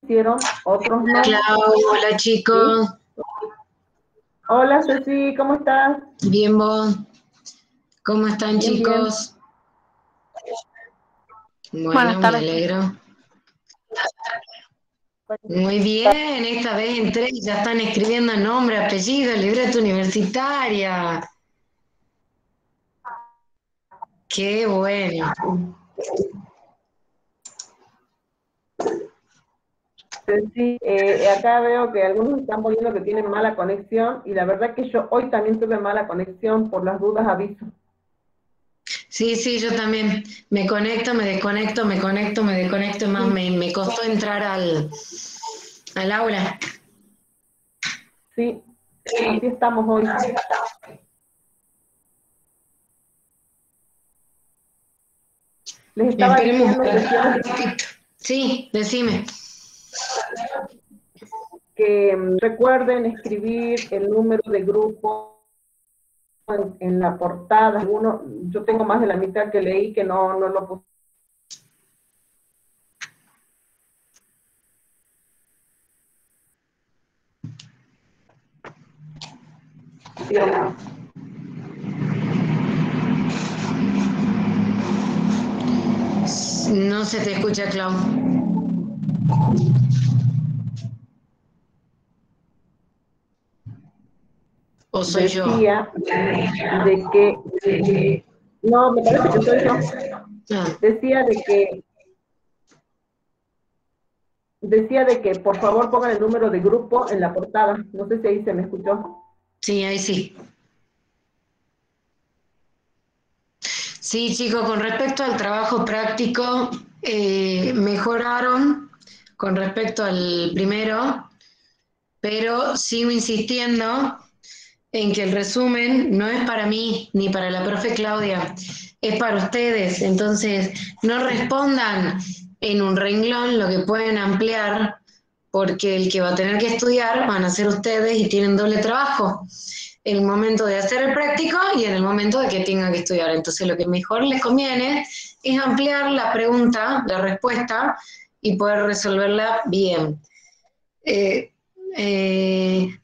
hicieron, otros no. Clau, hola chicos. ¿Sí? Hola Ceci, ¿cómo estás? Bien vos. ¿Cómo están Bien, bien. chicos? Buenas Bueno, me tardes. alegro. Muy bien, esta vez entré y ya están escribiendo nombre, apellido, libreta universitaria. Qué bueno. Ceci, acá veo que algunos están poniendo que tienen mala conexión y la verdad que yo hoy también tuve mala conexión, por las dudas aviso. Sí, yo también. Me conecto, me desconecto, me conecto, me desconecto. Más me costó entrar al aula. Sí, así estamos hoy. Les estaba Esperemos. diciendo Sí, decime. que recuerden escribir el número de grupo en la portada. Yo tengo más de la mitad que leí que no lo puse. No se te escucha, Clau. ¿O soy yo? Decía de que, no, me parece que soy yo, Ah, decía de que por favor pongan el número de grupo en la portada, no sé si ahí se me escuchó. sí, ahí sí. Sí, chicos, con respecto al trabajo práctico, mejoraron con respecto al primero, pero sigo insistiendo en que el resumen no es para mí ni para la profe Claudia, es para ustedes. Entonces, no respondan en un renglón lo que pueden ampliar, porque el que va a tener que estudiar van a ser ustedes y tienen doble trabajo. En el momento de hacer el práctico y en el momento de que tengan que estudiar. Entonces, lo que mejor les conviene es ampliar la pregunta, la respuesta, y poder resolverla bien. Eh,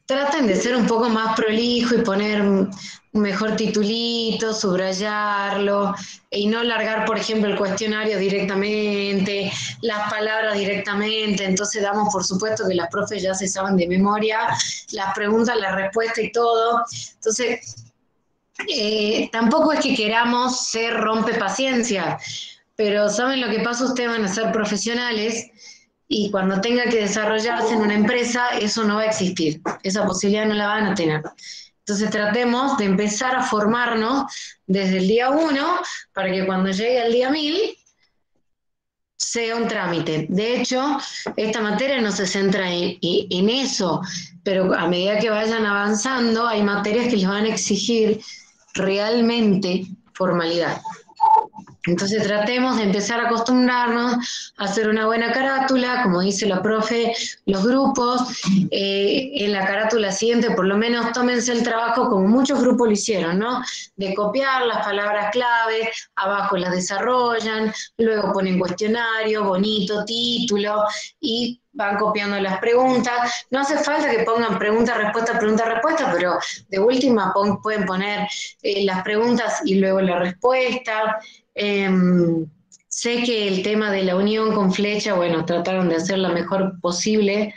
Traten de ser un poco más prolijo y poner un mejor titulito, subrayarlo y no largar, por ejemplo, el cuestionario directamente, las palabras directamente. Entonces damos por supuesto que las profes ya se saben de memoria las preguntas, la respuesta y todo. Entonces, tampoco es que queramos ser rompe paciencia, pero ¿saben lo que pasa? Ustedes van a ser profesionales y cuando tenga que desarrollarse en una empresa, eso no va a existir, esa posibilidad no la van a tener. Entonces tratemos de empezar a formarnos desde el día 1 para que cuando llegue al día 1000 sea un trámite. De hecho, esta materia no se centra en eso, pero a medida que vayan avanzando, hay materias que les van a exigir realmente formalidad. Entonces tratemos de empezar a acostumbrarnos a hacer una buena carátula, como dice la profe, los grupos. En la carátula siguiente por lo menos tómense el trabajo, como muchos grupos lo hicieron, ¿no? De copiar las palabras clave, abajo las desarrollan, luego ponen cuestionario, bonito, título, y van copiando las preguntas. No hace falta que pongan pregunta, respuesta, pero de última pueden poner las preguntas y luego la respuesta. Sé que el tema de la unión con flecha, bueno, trataron de hacer la mejor posible,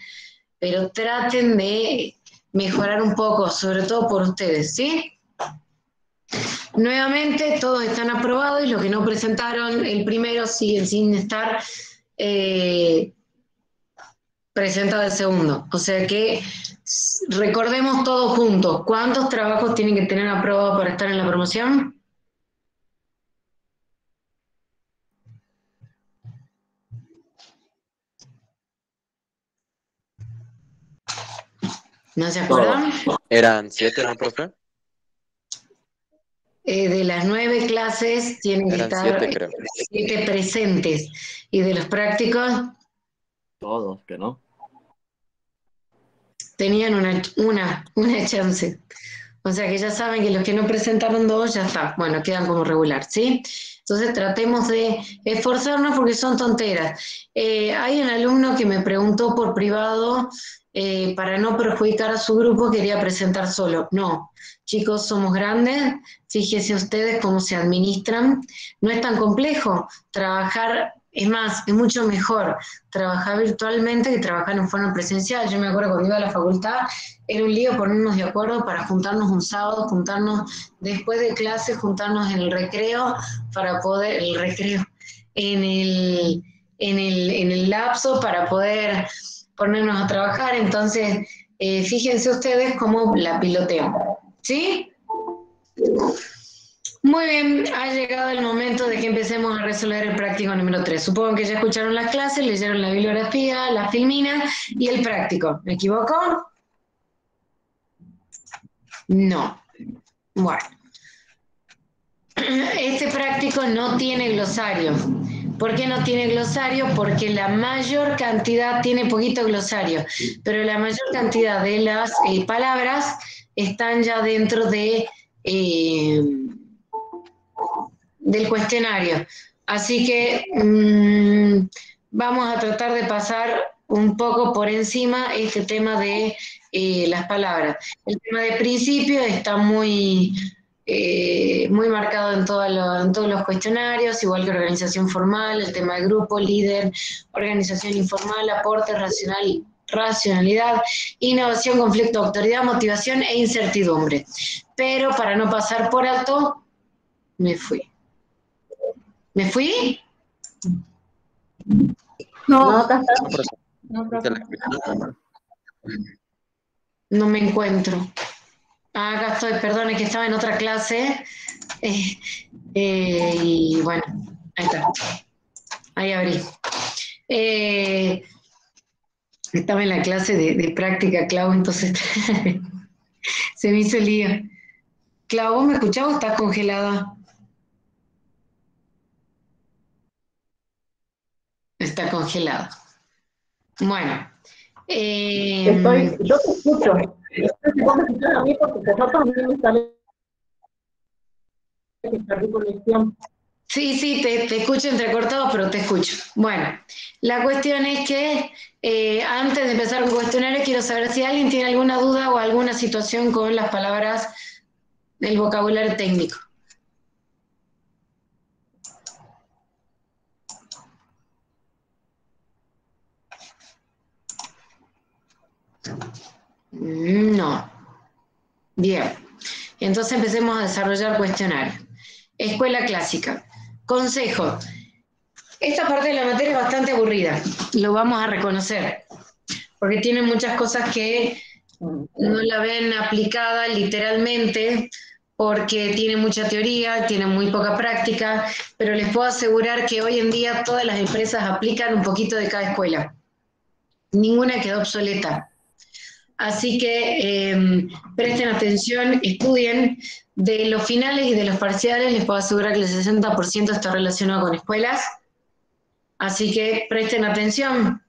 pero traten de mejorar un poco, sobre todo por ustedes, ¿sí? Nuevamente, todos están aprobados y los que no presentaron el primero siguen sin estar presentados el segundo. O sea que recordemos todos juntos, ¿cuántos trabajos tienen que tener aprobados para estar en la promoción? ¿No se acuerdan? Eran 7, ¿no, profe? De las 9 clases tienen que Eran estar 7, creo. 7 presentes. Y de los prácticos Todos, que no. tenían una chance. O sea que ya saben que los que no presentaron 2 ya está. Bueno, quedan como regular, ¿sí? Entonces tratemos de esforzarnos porque son tonteras. Hay un alumno que me preguntó por privado, para no perjudicar a su grupo, quería presentar solo. No, chicos, somos grandes, fíjense ustedes cómo se administran. No es tan complejo trabajar, es más, es mucho mejor trabajar virtualmente que trabajar en forma presencial. Yo me acuerdo cuando iba a la facultad, era un lío ponernos de acuerdo para juntarnos un sábado, juntarnos después de clase, juntarnos en el recreo para poder, el recreo, en el lapso para poder ponernos a trabajar. Entonces, fíjense ustedes cómo la piloteo. ¿Sí? Muy bien, ha llegado el momento de que empecemos a resolver el práctico número 3. Supongo que ya escucharon las clases, leyeron la bibliografía, la filmina y el práctico. ¿Me equivoco? No. Bueno. Este práctico no tiene glosario. ¿Por qué no tiene glosario? Porque la mayor cantidad, tiene poquito glosario, pero la mayor cantidad de las palabras están ya dentro de... del cuestionario. Así que vamos a tratar de pasar un poco por encima este tema de las palabras. El tema de principio está muy marcado en todos los cuestionarios, igual que organización formal, el tema de grupo, líder, organización informal, aporte, racionalidad, innovación, conflicto, autoridad, motivación e incertidumbre. Pero para no pasar por alto, me fui. ¿Me fui? No, acá está. No, profe. No, Te profe. la explicaron. No me encuentro. Ah, acá estoy, perdón, es que estaba en otra clase. Y bueno, ahí está. Ahí abrí. Estaba en la clase de práctica, Clau, entonces se me hizo el lío. Clau, ¿vos me escuchás o estás congelada? Está congelada. Bueno. Yo te escucho. No sé si vos me escuchás a mí porque vosotros a mí me sale que perdí conexión. Sí, te escucho entrecortado, pero te escucho. Bueno, la cuestión es que antes de empezar con el cuestionario, quiero saber si alguien tiene alguna duda o alguna situación con las palabras del vocabulario técnico. No. Bien. Entonces empecemos a desarrollar cuestionario. Escuela clásica. Consejo. Esta parte de la materia es bastante aburrida, lo vamos a reconocer, porque tiene muchas cosas que no la ven aplicada literalmente, porque tiene mucha teoría, tiene muy poca práctica, pero les puedo asegurar que hoy en día todas las empresas aplican un poquito de cada escuela. Ninguna quedó obsoleta. Así que presten atención, estudien. De los finales y de los parciales les puedo asegurar que el 60% está relacionado con escuelas. Así que presten atención.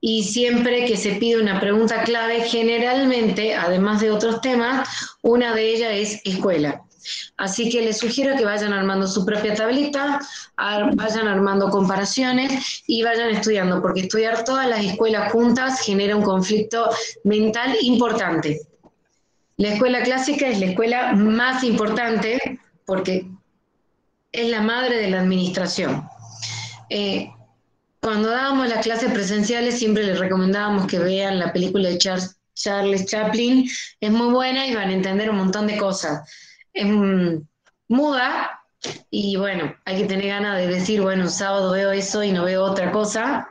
Y siempre que se pide una pregunta clave, generalmente, además de otros temas, una de ellas es escuela. Así que les sugiero que vayan armando su propia tablita, vayan armando comparaciones y vayan estudiando, porque estudiar todas las escuelas juntas genera un conflicto mental importante. La escuela clásica es la escuela más importante porque es la madre de la administración. Cuando dábamos las clases presenciales siempre les recomendábamos que vean la película de Charles Chaplin, es muy buena y van a entender un montón de cosas. Es muda y bueno, hay que tener ganas de decir, bueno, un sábado veo eso y no veo otra cosa,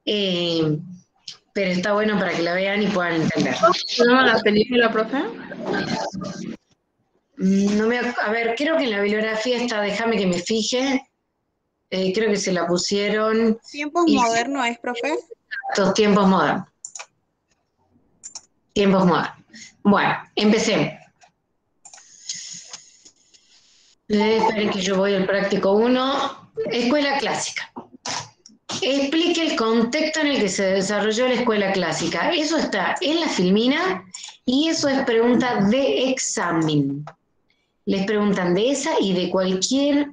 pero está bueno para que la vean y puedan entender. ¿Se llama la película, profe? A ver, creo que en la bibliografía está, déjame que me fije. Creo que se la pusieron. ¿Tiempos modernos es, profe? Estos tiempos modernos. Tiempos modernos. Bueno, empecemos. Esperen que yo voy al práctico 1. Escuela clásica. Explique el contexto en el que se desarrolló la escuela clásica. Eso está en la filmina y eso es pregunta de examen. Les preguntan de esa y de cualquier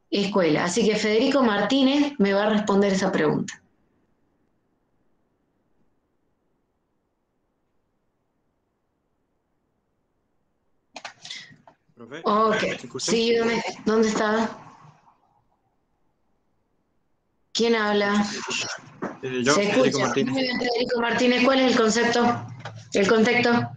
escuela. Así que Federico Martínez me va a responder esa pregunta. Profe, Ok, ¿me escucha? sí, ¿dónde está? ¿Quién habla? Yo, Se Federico escucha. Martínez. Muy bien, Federico Martínez, ¿cuál es el concepto? El contexto.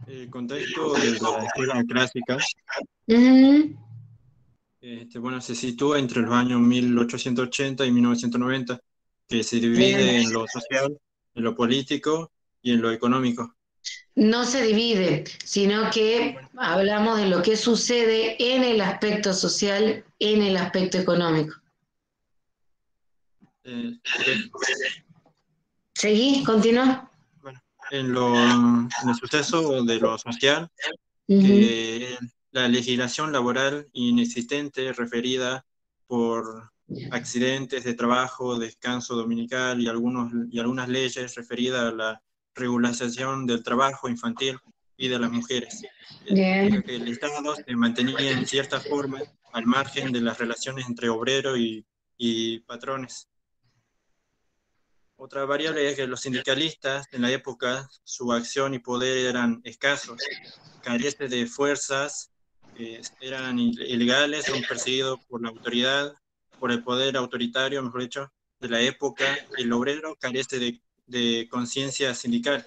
El contexto de la escuela clásica, Ujú. bueno, se sitúa entre los años 1880 y 1990, que se Bien. divide en lo social, en lo político y en lo económico. No se divide, sino que hablamos de lo que sucede en el aspecto social, en el aspecto económico. Ok. ¿Seguí? ¿Continúa? Bueno, en el suceso de lo social, Ujú. que la legislación laboral inexistente referida por accidentes de trabajo, descanso dominical y algunas leyes referidas a la regularización del trabajo infantil y de las mujeres, Bien. ya que el Estado se mantenía en cierta forma al margen de las relaciones entre obrero y patrones. Otra variable es que los sindicalistas en la época, su acción y poder eran escasos, carentes de fuerzas, eran ilegales, son perseguidos por la autoridad, por el poder autoritario, mejor dicho, de la época. El obrero carece de conciencia sindical,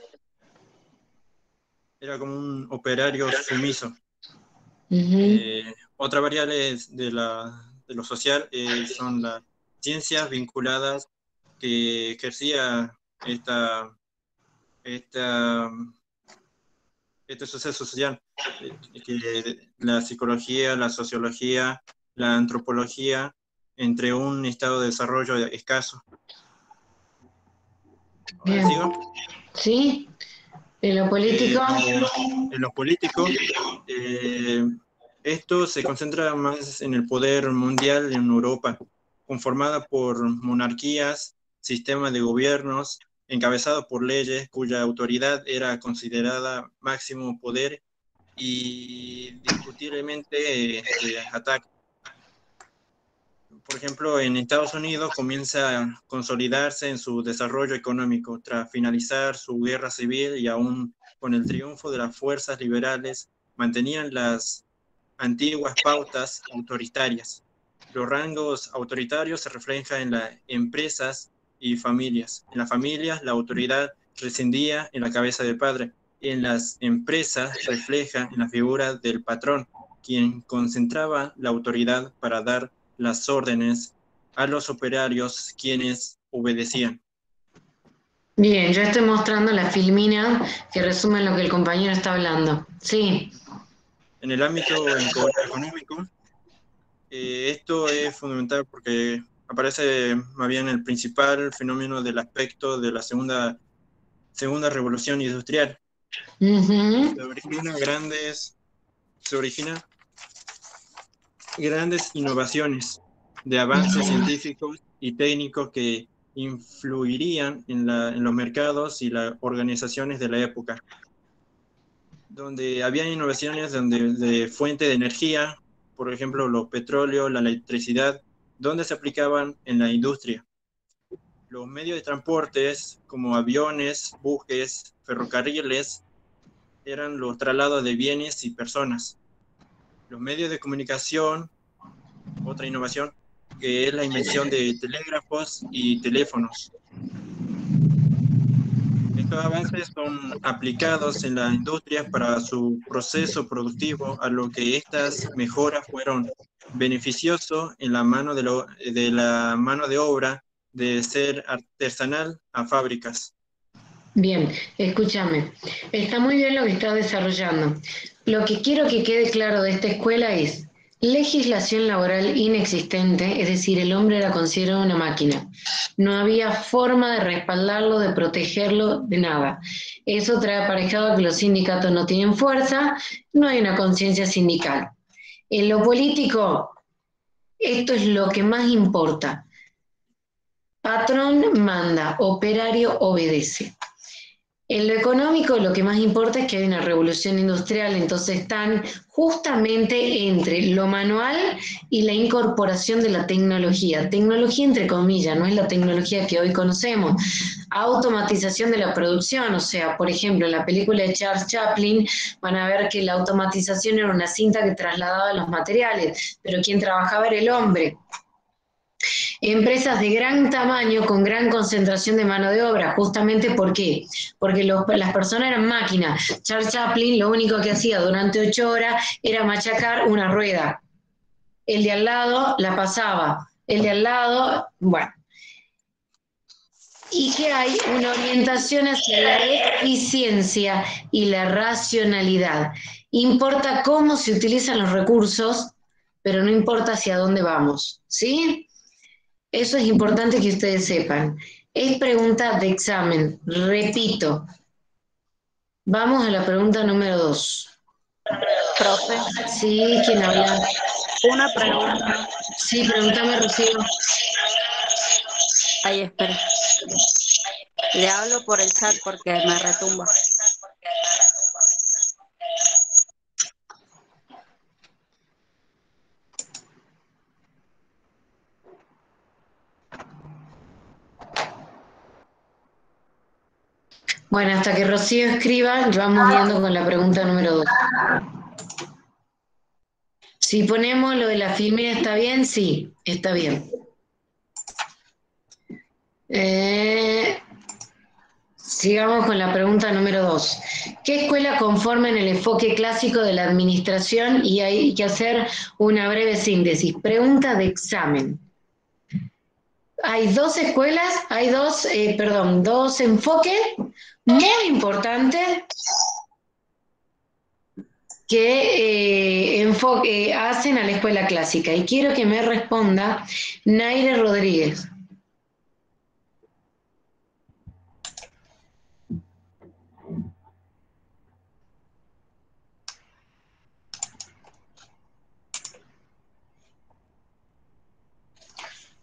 era como un operario sumiso. Ujú. Otra variable de lo social son las ciencias vinculadas que ejercía esta, esta este suceso social, que la psicología, la sociología, la antropología, entre un estado de desarrollo escaso. Ahora Bien. sigo. ¿Sí? ¿En lo político? En lo político, eh, esto se concentra más en el poder mundial en Europa, conformada por monarquías, sistemas de gobiernos, encabezado por leyes cuya autoridad era considerada máximo poder y discutiblemente ataque. Por ejemplo, en Estados Unidos comienza a consolidarse en su desarrollo económico tras finalizar su guerra civil y aún con el triunfo de las fuerzas liberales, mantenían las antiguas pautas autoritarias. Los rangos autoritarios se reflejan en las empresas y familias. En las familias, la autoridad residía en la cabeza del padre. En las empresas refleja en la figura del patrón, quien concentraba la autoridad para dar las órdenes a los operarios, quienes obedecían. Bien, yo estoy mostrando la filmina que resume lo que el compañero está hablando. Sí. En el ámbito económico, esto es fundamental porque aparece más bien el principal fenómeno del aspecto de la segunda revolución industrial. Ujú. Se origina grandes innovaciones de avances científicos y técnicos que influirían en los mercados y las organizaciones de la época, donde había innovaciones de fuente de energía, por ejemplo, los petróleos, la electricidad, donde se aplicaban en la industria. Los medios de transportes, como aviones, buques, ferrocarriles, eran los traslados de bienes y personas. Los medios de comunicación, otra innovación, que es la invención de telégrafos y teléfonos. Estos avances son aplicados en la industria para su proceso productivo, a lo que estas mejoras fueron beneficiosos en la mano de la mano de obra, de ser artesanal a fábricas. Bien, escúchame. Está muy bien lo que estás desarrollando. Lo que quiero que quede claro de esta escuela es legislación laboral inexistente, es decir, el hombre era considerado una máquina. No había forma de respaldarlo, de protegerlo, de nada. Eso trae aparejado que los sindicatos no tienen fuerza, no hay una conciencia sindical. En lo político, esto es lo que más importa. Patrón manda, operario obedece. En lo económico, lo que más importa es que hay una revolución industrial, entonces están justamente entre lo manual y la incorporación de la tecnología. Tecnología entre comillas, no es la tecnología que hoy conocemos. Automatización de la producción, o sea, por ejemplo, en la película de Charles Chaplin van a ver que la automatización era una cinta que trasladaba los materiales, pero quien trabajaba era el hombre. Empresas de gran tamaño con gran concentración de mano de obra, justamente ¿por qué? Porque las personas eran máquinas. Charles Chaplin lo único que hacía durante 8 horas era machacar una rueda. El de al lado la pasaba, el de al lado, bueno. Y que hay una orientación hacia la eficiencia y la racionalidad. Importa cómo se utilizan los recursos, pero no importa hacia dónde vamos, ¿sí? Eso es importante que ustedes sepan. Es pregunta de examen. Repito. Vamos a la pregunta número 2. Profe, Sí, ¿quién habla? una pregunta. Sí, pregúntame, Rocío. Ay, espera. Le hablo por el chat porque me retumba. Bueno, hasta que Rocío escriba, vamos viendo con la pregunta número 2. Si ponemos lo de la filmina, ¿está bien? Sí, está bien. Sigamos con la pregunta número 2. ¿Qué escuela conforman el enfoque clásico de la administración? Y hay que hacer una breve síntesis. Pregunta de examen. Hay dos escuelas, hay dos enfoques muy importantes que hacen a la escuela clásica. Y quiero que me responda Naire Rodríguez.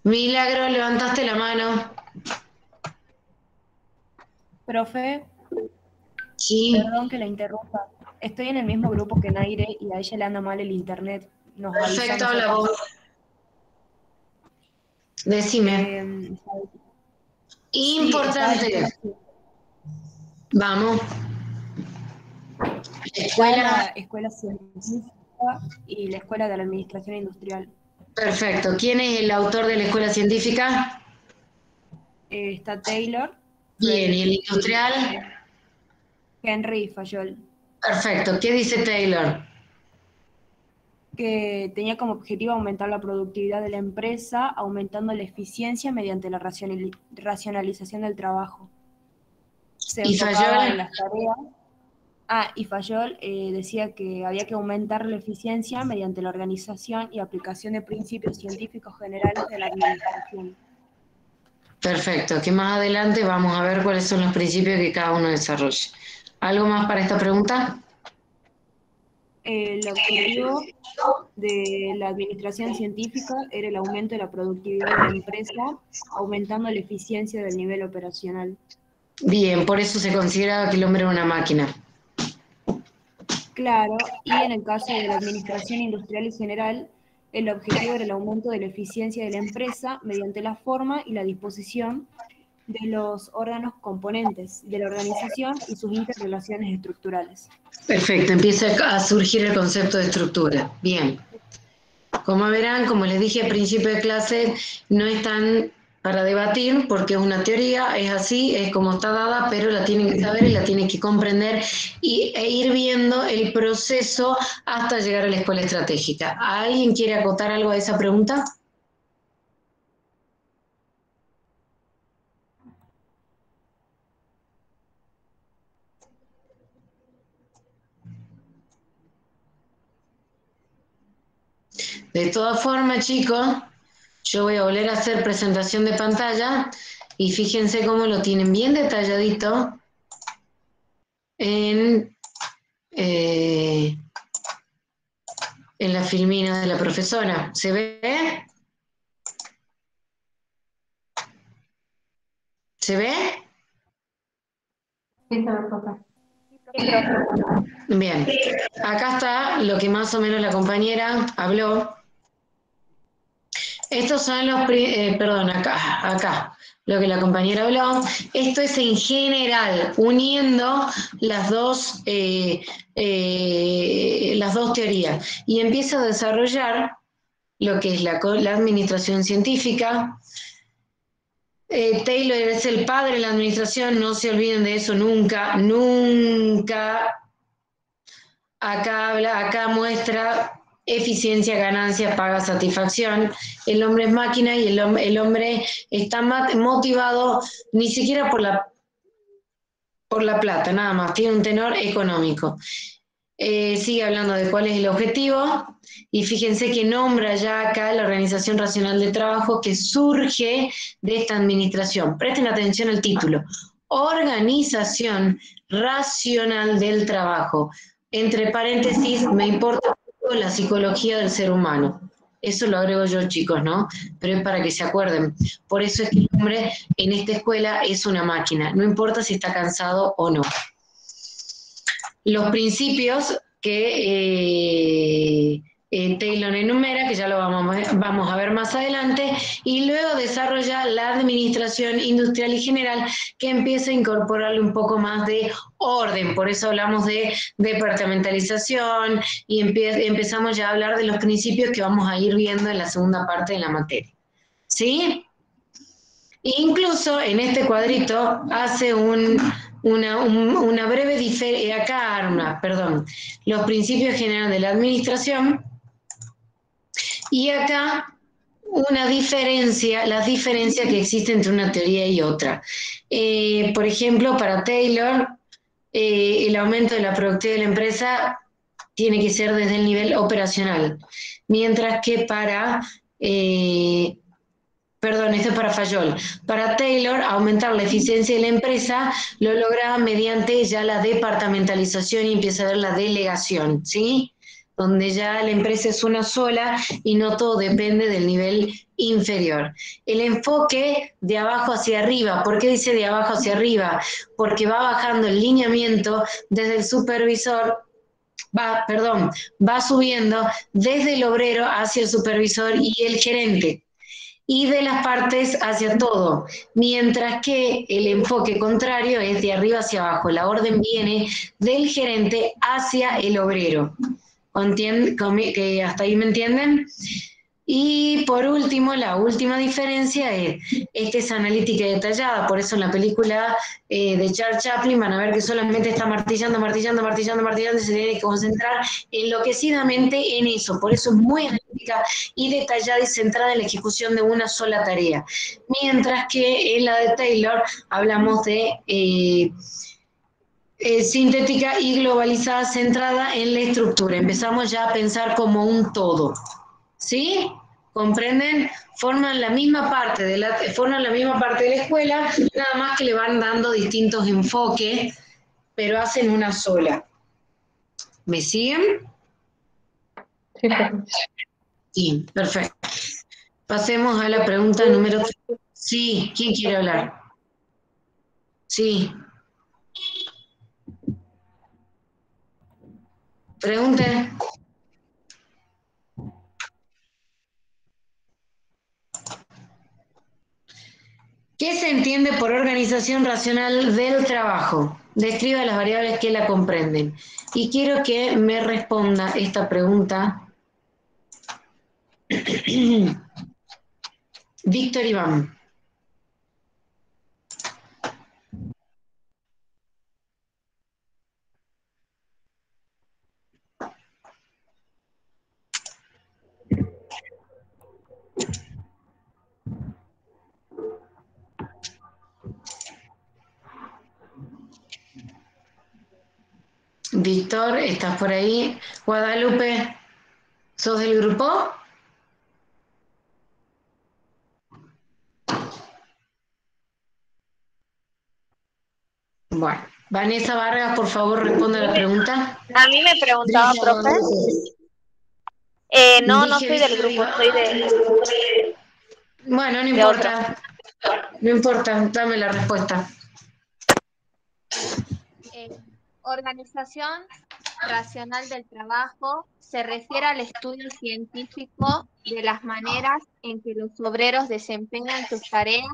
Milagro, levantaste la mano. Profe, Sí. perdón que la interrumpa. Estoy en el mismo grupo que Naire y a ella le anda mal el internet. Nos avisa a Perfecto, habla nosotros. vos. Decime. Importante. Sí, Vamos. Escuela científica y la escuela de la administración industrial. Perfecto. ¿Quién es el autor de la escuela científica? Está Taylor. Bien, ¿y el Frederick, industrial? Henry Fayol. Perfecto. ¿Qué dice Taylor? Que tenía como objetivo aumentar la productividad de la empresa, aumentando la eficiencia mediante la racionalización del trabajo. Se ¿Y enfocaba Fayol? en las tareas. Y Fayol decía que había que aumentar la eficiencia mediante la organización y aplicación de principios científicos generales de la administración. Perfecto. Que más adelante vamos a ver cuáles son los principios que cada uno desarrolla. ¿Algo más para esta pregunta? El objetivo de la administración científica era el aumento de la productividad de la empresa, aumentando la eficiencia del nivel operacional. Bien, por eso se consideraba que el hombre era una máquina. Claro, y en el caso de la administración industrial y general, el objetivo era el aumento de la eficiencia de la empresa mediante la forma y la disposición de los órganos componentes de la organización y sus interrelaciones estructurales. Perfecto, empieza a surgir el concepto de estructura. Bien. Como verán, como les dije al principio de clase, no están para debatir porque es una teoría, es así, es como está dada, pero la tienen que saber y la tienen que comprender e ir viendo el proceso hasta llegar a la escuela estratégica. ¿Alguien quiere acotar algo a esa pregunta? De todas formas, chicos, yo voy a volver a hacer presentación de pantalla y fíjense cómo lo tienen bien detalladito en la filmina de la profesora. ¿Se ve? ¿Se ve? Bien, acá está lo que más o menos la compañera habló. Estos son los, perdón, acá, lo que la compañera habló. Esto es en general, uniendo las dos teorías. Y empieza a desarrollar lo que es la administración científica. Taylor es el padre de la administración, no se olviden de eso nunca, nunca. Acá muestra eficiencia, ganancia, paga, satisfacción. El hombre es máquina y el hombre está motivado ni siquiera por la plata, nada más, tiene un tenor económico. Sigue hablando de cuál es el objetivo y fíjense que nombra ya acá la organización racional de trabajo que surge de esta administración. Presten atención al título. Organización racional del trabajo. Entre paréntesis, me importa poco la psicología del ser humano. Eso lo agrego yo, chicos, ¿no? Pero es para que se acuerden. Por eso es que el hombre en esta escuela es una máquina. No importa si está cansado o no. Los principios que Taylor enumera, que ya lo vamos a ver más adelante, y luego desarrolla la administración industrial y general, que empieza a incorporarle un poco más de orden. Por eso hablamos de departamentalización y empezamos ya a hablar de los principios que vamos a ir viendo en la segunda parte de la materia. ¿Sí? Incluso en este cuadrito hace una breve diferencia, acá arma, los principios generales de la administración, y acá las diferencias que existen entre una teoría y otra. Por ejemplo, para Taylor, el aumento de la productividad de la empresa tiene que ser desde el nivel operacional, mientras que esto es para Fayol. Para Taylor, aumentar la eficiencia de la empresa lo lograba mediante ya la departamentalización y empieza a ver la delegación, ¿sí? Donde ya la empresa es una sola y no todo depende del nivel inferior. El enfoque de abajo hacia arriba, ¿por qué dice de abajo hacia arriba? Porque va bajando el lineamiento desde el supervisor, va subiendo desde el obrero hacia el supervisor y el gerente, y de las partes hacia todo, mientras que el enfoque contrario es de arriba hacia abajo. La orden viene del gerente hacia el obrero. ¿Que hasta ahí me entienden? Y por último, la última diferencia es analítica y detallada. Por eso en la película de Charles Chaplin van a ver que solamente está martillando, y se tiene que concentrar enloquecidamente en eso. Por eso es muy analítica y detallada y centrada en la ejecución de una sola tarea. Mientras que en la de Taylor hablamos de sintética y globalizada, centrada en la estructura. Empezamos ya a pensar como un todo. ¿Sí? ¿Comprenden? Forman la misma parte de la escuela, nada más que le van dando distintos enfoques, pero hacen una sola. ¿Me siguen? Sí, perfecto. Sí, perfecto. Pasemos a la pregunta número 3. Sí, ¿quién quiere hablar? Sí. Pregunten. ¿Qué se entiende por organización racional del trabajo? Describa las variables que la comprenden. Y quiero que me responda esta pregunta Víctor Iván. Víctor, ¿estás por ahí? Guadalupe, ¿sos del grupo? Bueno, Vanessa Vargas, por favor, responda a la pregunta. A mí me preguntaba, profe. No soy del grupo, soy de... Bueno, no importa. No importa, dame la respuesta. organización racional del trabajo se refiere al estudio científico de las maneras en que los obreros desempeñan sus tareas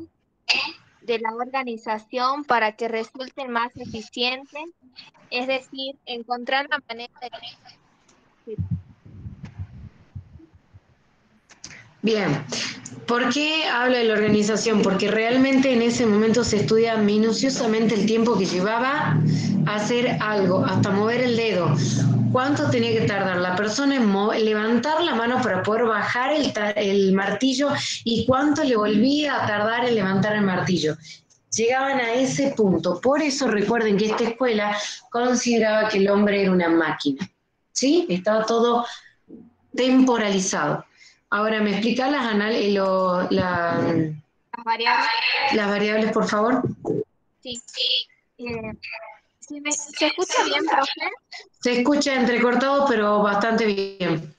de la organización para que resulten más eficientes, es decir, encontrar la manera de... Bien, ¿por qué hablo de la organización? Porque realmente en ese momento se estudia minuciosamente el tiempo que llevaba a hacer algo, hasta mover el dedo. ¿Cuánto tenía que tardar la persona en levantar la mano para poder bajar el martillo y cuánto le volvía a tardar en levantar el martillo? Llegaban a ese punto. Por eso recuerden que esta escuela consideraba que el hombre era una máquina. ¿Sí? Estaba todo temporalizado. Ahora, ¿me explica Las variables. las variables, por favor? Sí. ¿Se escucha bien, profe? Se escucha entrecortado, pero bastante bien.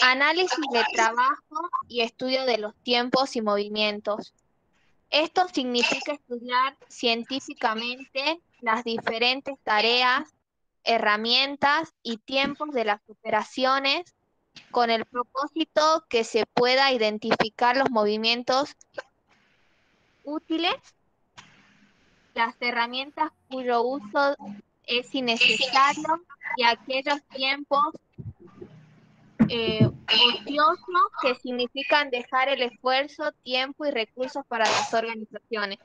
Análisis de trabajo y estudio de los tiempos y movimientos. Esto significa estudiar científicamente las diferentes tareas, herramientas y tiempos de las operaciones con el propósito que se pueda identificar los movimientos útiles, las herramientas cuyo uso es innecesario y aquellos tiempos ociosos que significan dejar el esfuerzo, tiempo y recursos para las organizaciones.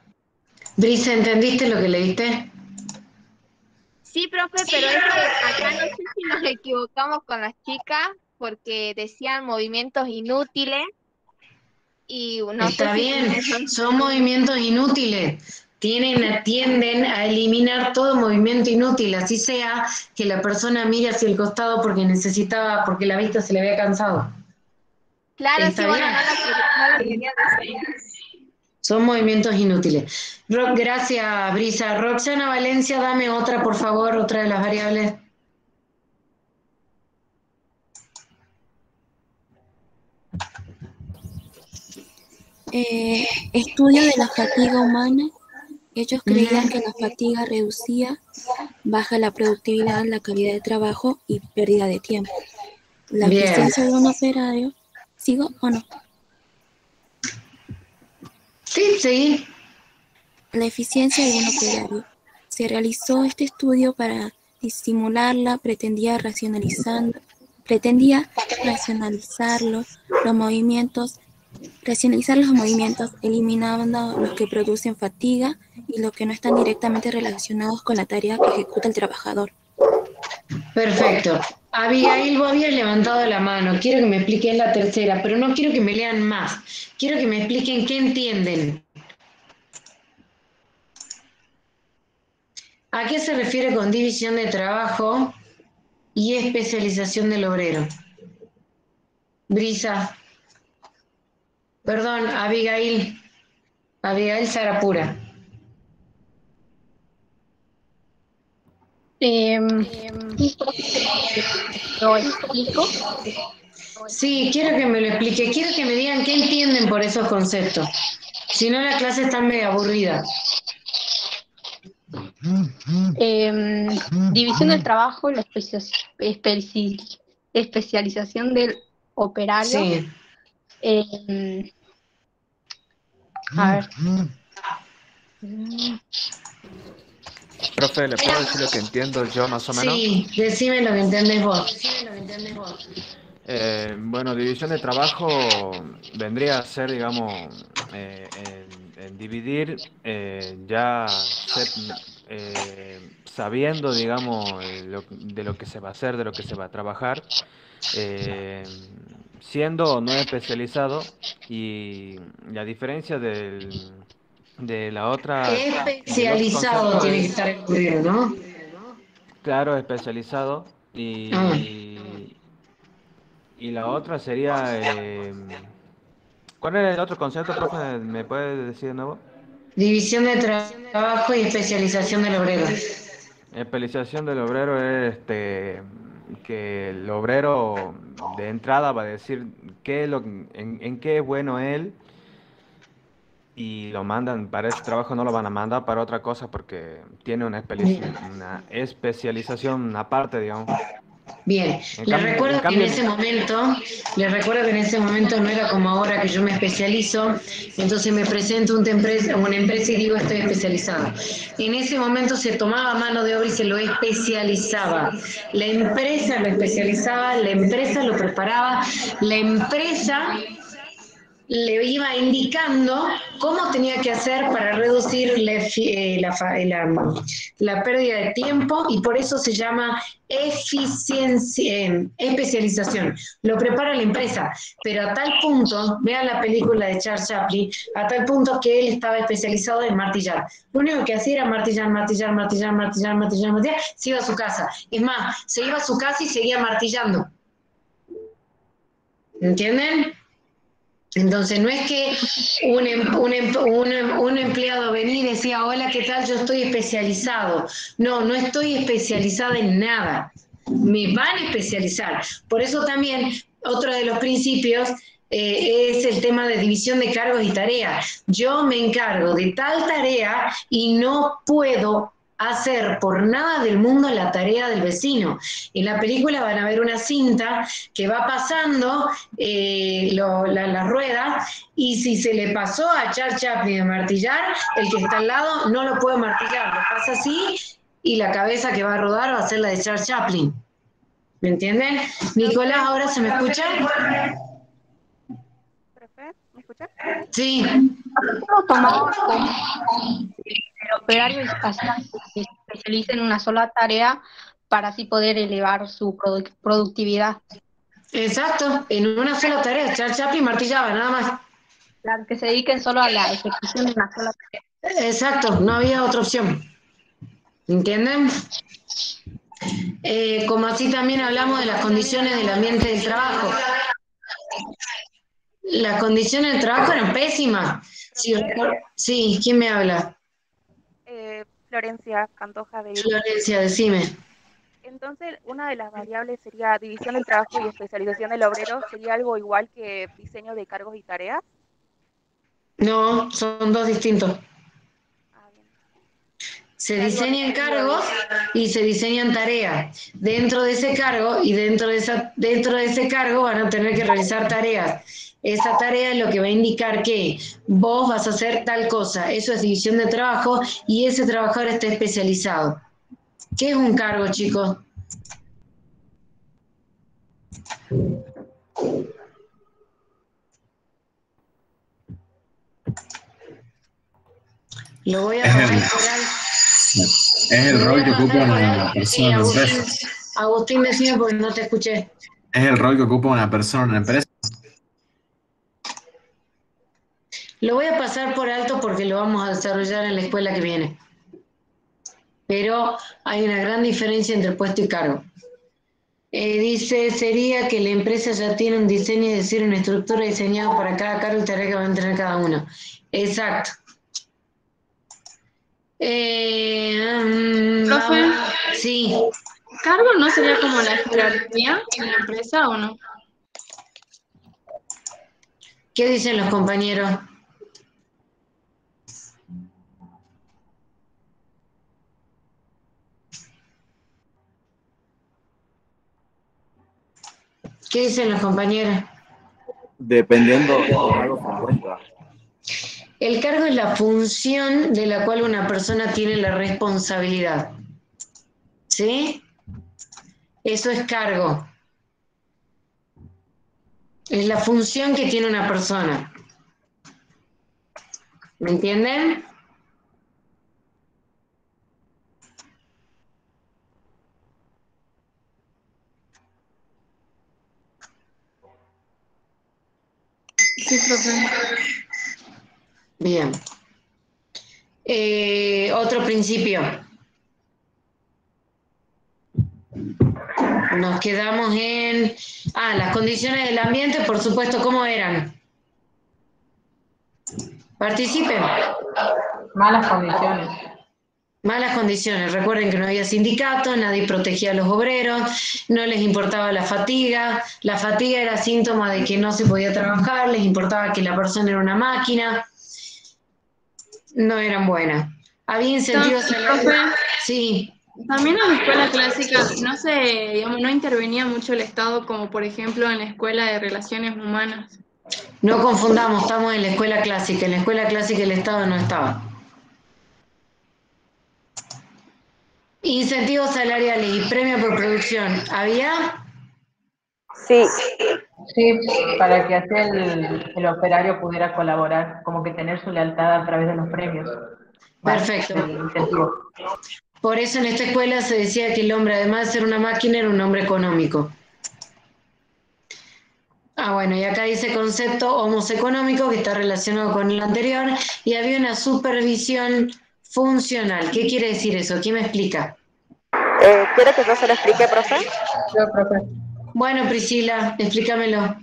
Brisa, ¿entendiste lo que leíste? Sí, profe, pero es que acá no sé si nos equivocamos con las chicas porque decían movimientos inútiles y no sé Está si bien, tienen... son movimientos inútiles. Tienden a eliminar todo movimiento inútil, así sea que la persona mire hacia el costado porque la vista se le había cansado. Claro, sí, Está bueno, bien. no lo quería decir. Son movimientos inútiles. Gracias, Brisa. Roxana Valencia, dame otra, por favor, otra de las variables. Estudio de la fatiga humana. Ellos creían que la fatiga reducía, baja la productividad, la calidad de trabajo y pérdida de tiempo. La eficiencia de un operario, ¿sigo o no? Sí, seguí. La eficiencia de un operario. Se realizó este estudio para disimularla, pretendía racionalizar los movimientos, eliminando los que producen fatiga y los que no están directamente relacionados con la tarea que ejecuta el trabajador. Perfecto. Abigail, vos habías levantado la mano. Quiero que me expliques la tercera, pero no quiero que me lean más. Quiero que me expliquen qué entienden. ¿A qué se refiere con división de trabajo y especialización del obrero? Brisa. Perdón, Abigail. Abigail Sarapura. ¿Lo explico? Sí, quiero que me lo explique. Quiero que me digan qué entienden por esos conceptos. Si no, la clase está medio aburrida. División del trabajo y la especialización del operario. Sí. A ver. Profe, ¿le puedo decir lo que entiendo yo más o menos? Sí, decime lo que entendés vos. Bueno, división de trabajo vendría a ser, digamos, en dividir, sabiendo, digamos, de lo que se va a hacer, de lo que se va a trabajar, siendo o no especializado, y la diferencia de la otra... Especializado tiene que estar incluido, ¿no? Claro, especializado. Y la otra sería... ¿cuál era el otro concepto, profe? ¿Me puede decir de nuevo? División de trabajo y especialización del obrero. Especialización del obrero es que el obrero de entrada va a decir en qué es bueno él y lo mandan, para ese trabajo no lo van a mandar para otra cosa porque tiene una especialización aparte, digamos. Bien, En les cambio, recuerdo que en ese momento no era como ahora que yo me especializo, entonces me presento a una empresa y digo estoy especializada. En ese momento se tomaba mano de obra y se lo especializaba. La empresa lo especializaba, la empresa lo preparaba, la empresa le iba indicando cómo tenía que hacer para reducir la pérdida de tiempo y por eso se llama especialización. Lo prepara la empresa, pero a tal punto, vean la película de Charles Chaplin, a tal punto que él estaba especializado en martillar. Lo único que hacía era martillar, se iba a su casa. Es más, se iba a su casa y seguía martillando. ¿Entienden? Entonces, no es que un empleado venía y decía, hola, ¿qué tal? Yo estoy especializado. No, no estoy especializada en nada. Me van a especializar. Por eso también, otro de los principios es el tema de división de cargos y tareas. Yo me encargo de tal tarea y no puedo hacer por nada del mundo la tarea del vecino. En la película van a ver una cinta que va pasando la rueda y si se le pasó a Charles Chaplin de martillar, el que está al lado no lo puede martillar, lo pasa así y la cabeza que va a rodar va a ser la de Charles Chaplin. ¿Me entienden? Nicolás, ¿ahora se me escucha? ¿Me escuchas? Sí. Hemos tomado como el operario espacial que se especializa en una sola tarea para así poder elevar su productividad. Exacto, en una sola tarea. Charles Chaplin martillaba, nada más. Claro, que se dediquen solo a la ejecución de una sola tarea. Exacto, no había otra opción. ¿Entienden? Como así también hablamos de las condiciones del ambiente del trabajo. Las condiciones del trabajo eran pésimas. Sí, ¿quién me habla? Florencia Pantoja de... Florencia, decime. Entonces, una de las variables sería división del trabajo y especialización del obrero. ¿Sería algo igual que diseño de cargos y tareas? No, son dos distintos. Se diseñan cargos y se diseñan tareas. Dentro de ese cargo y dentro de ese cargo van a tener que realizar tareas. Esa tarea es lo que va a indicar que vos vas a hacer tal cosa. Eso es división de trabajo y ese trabajador está especializado. ¿Qué es un cargo, chicos? Lo voy a pasar por alto. Es el rol que ocupa una persona en una empresa. Agustín, decime porque no te escuché. Es el rol que ocupa una persona en una empresa. Lo voy a pasar por alto porque lo vamos a desarrollar en la escuela que viene. Pero hay una gran diferencia entre puesto y cargo. Dice, sería que la empresa ya tiene un diseño, es decir, una estructura diseñada para cada cargo y tarea que van a tener cada uno. Exacto. Profe, sí. ¿Cargo no sería como la jerarquía en la empresa o no? ¿Qué dicen los compañeros? ¿Qué dicen los compañeros? Dependiendo de cómo algo se encuentra. El cargo es la función de la cual una persona tiene la responsabilidad. ¿Sí? Eso es cargo. Es la función que tiene una persona. ¿Me entienden? Sí, profe. Bien. Otro principio. Nos quedamos en... las condiciones del ambiente, por supuesto, ¿cómo eran? Participen. Malas condiciones. Malas condiciones. Recuerden que no había sindicato, nadie protegía a los obreros, no les importaba la fatiga. La fatiga era síntoma de que no se podía trabajar, les importaba que la persona era una máquina. no eran buenas. Había incentivos Profe, sí. también en la escuela clásica no se, digamos, no intervenía mucho el Estado, como por ejemplo en la escuela de relaciones humanas. No confundamos, estamos en la escuela clásica. En la escuela clásica el Estado no estaba. Incentivos salariales y premio por producción. ¿Había? Sí. Sí, para que así el operario pudiera colaborar, como que tener su lealtad a través de los premios. Perfecto. Del incentivo. Por eso en esta escuela se decía que el hombre, además de ser una máquina, era un hombre económico. Ah, bueno, y acá dice concepto homoeconómico, que está relacionado con el anterior, y había una supervisión funcional. ¿Qué quiere decir eso? ¿Quién me explica? ¿Quiere que yo se lo explique, profe? Yo, profe. Bueno, Priscila, explícamelo.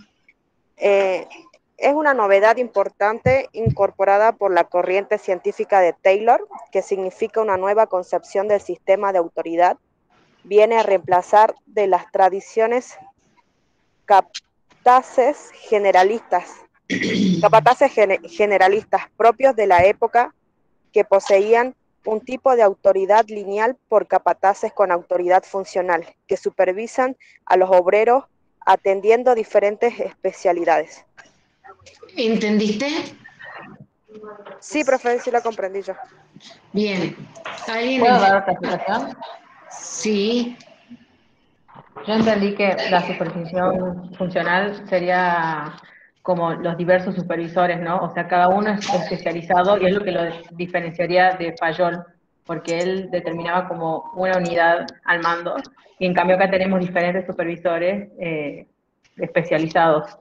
Es una novedad importante incorporada por la corriente científica de Taylor, que significa una nueva concepción del sistema de autoridad. Viene a reemplazar de las tradiciones capataces generalistas propios de la época, que poseían un tipo de autoridad lineal por capataces con autoridad funcional, que supervisan a los obreros atendiendo diferentes especialidades. ¿Entendiste? Sí, profe, sí la comprendí yo. Bien. ¿Puedo dar otra explicación? Sí. Yo entendí que la supervisión funcional sería como los diversos supervisores, ¿no? O sea, cada uno es especializado y es lo que lo diferenciaría de Fayol, porque él determinaba como una unidad al mando, y en cambio acá tenemos diferentes supervisores especializados.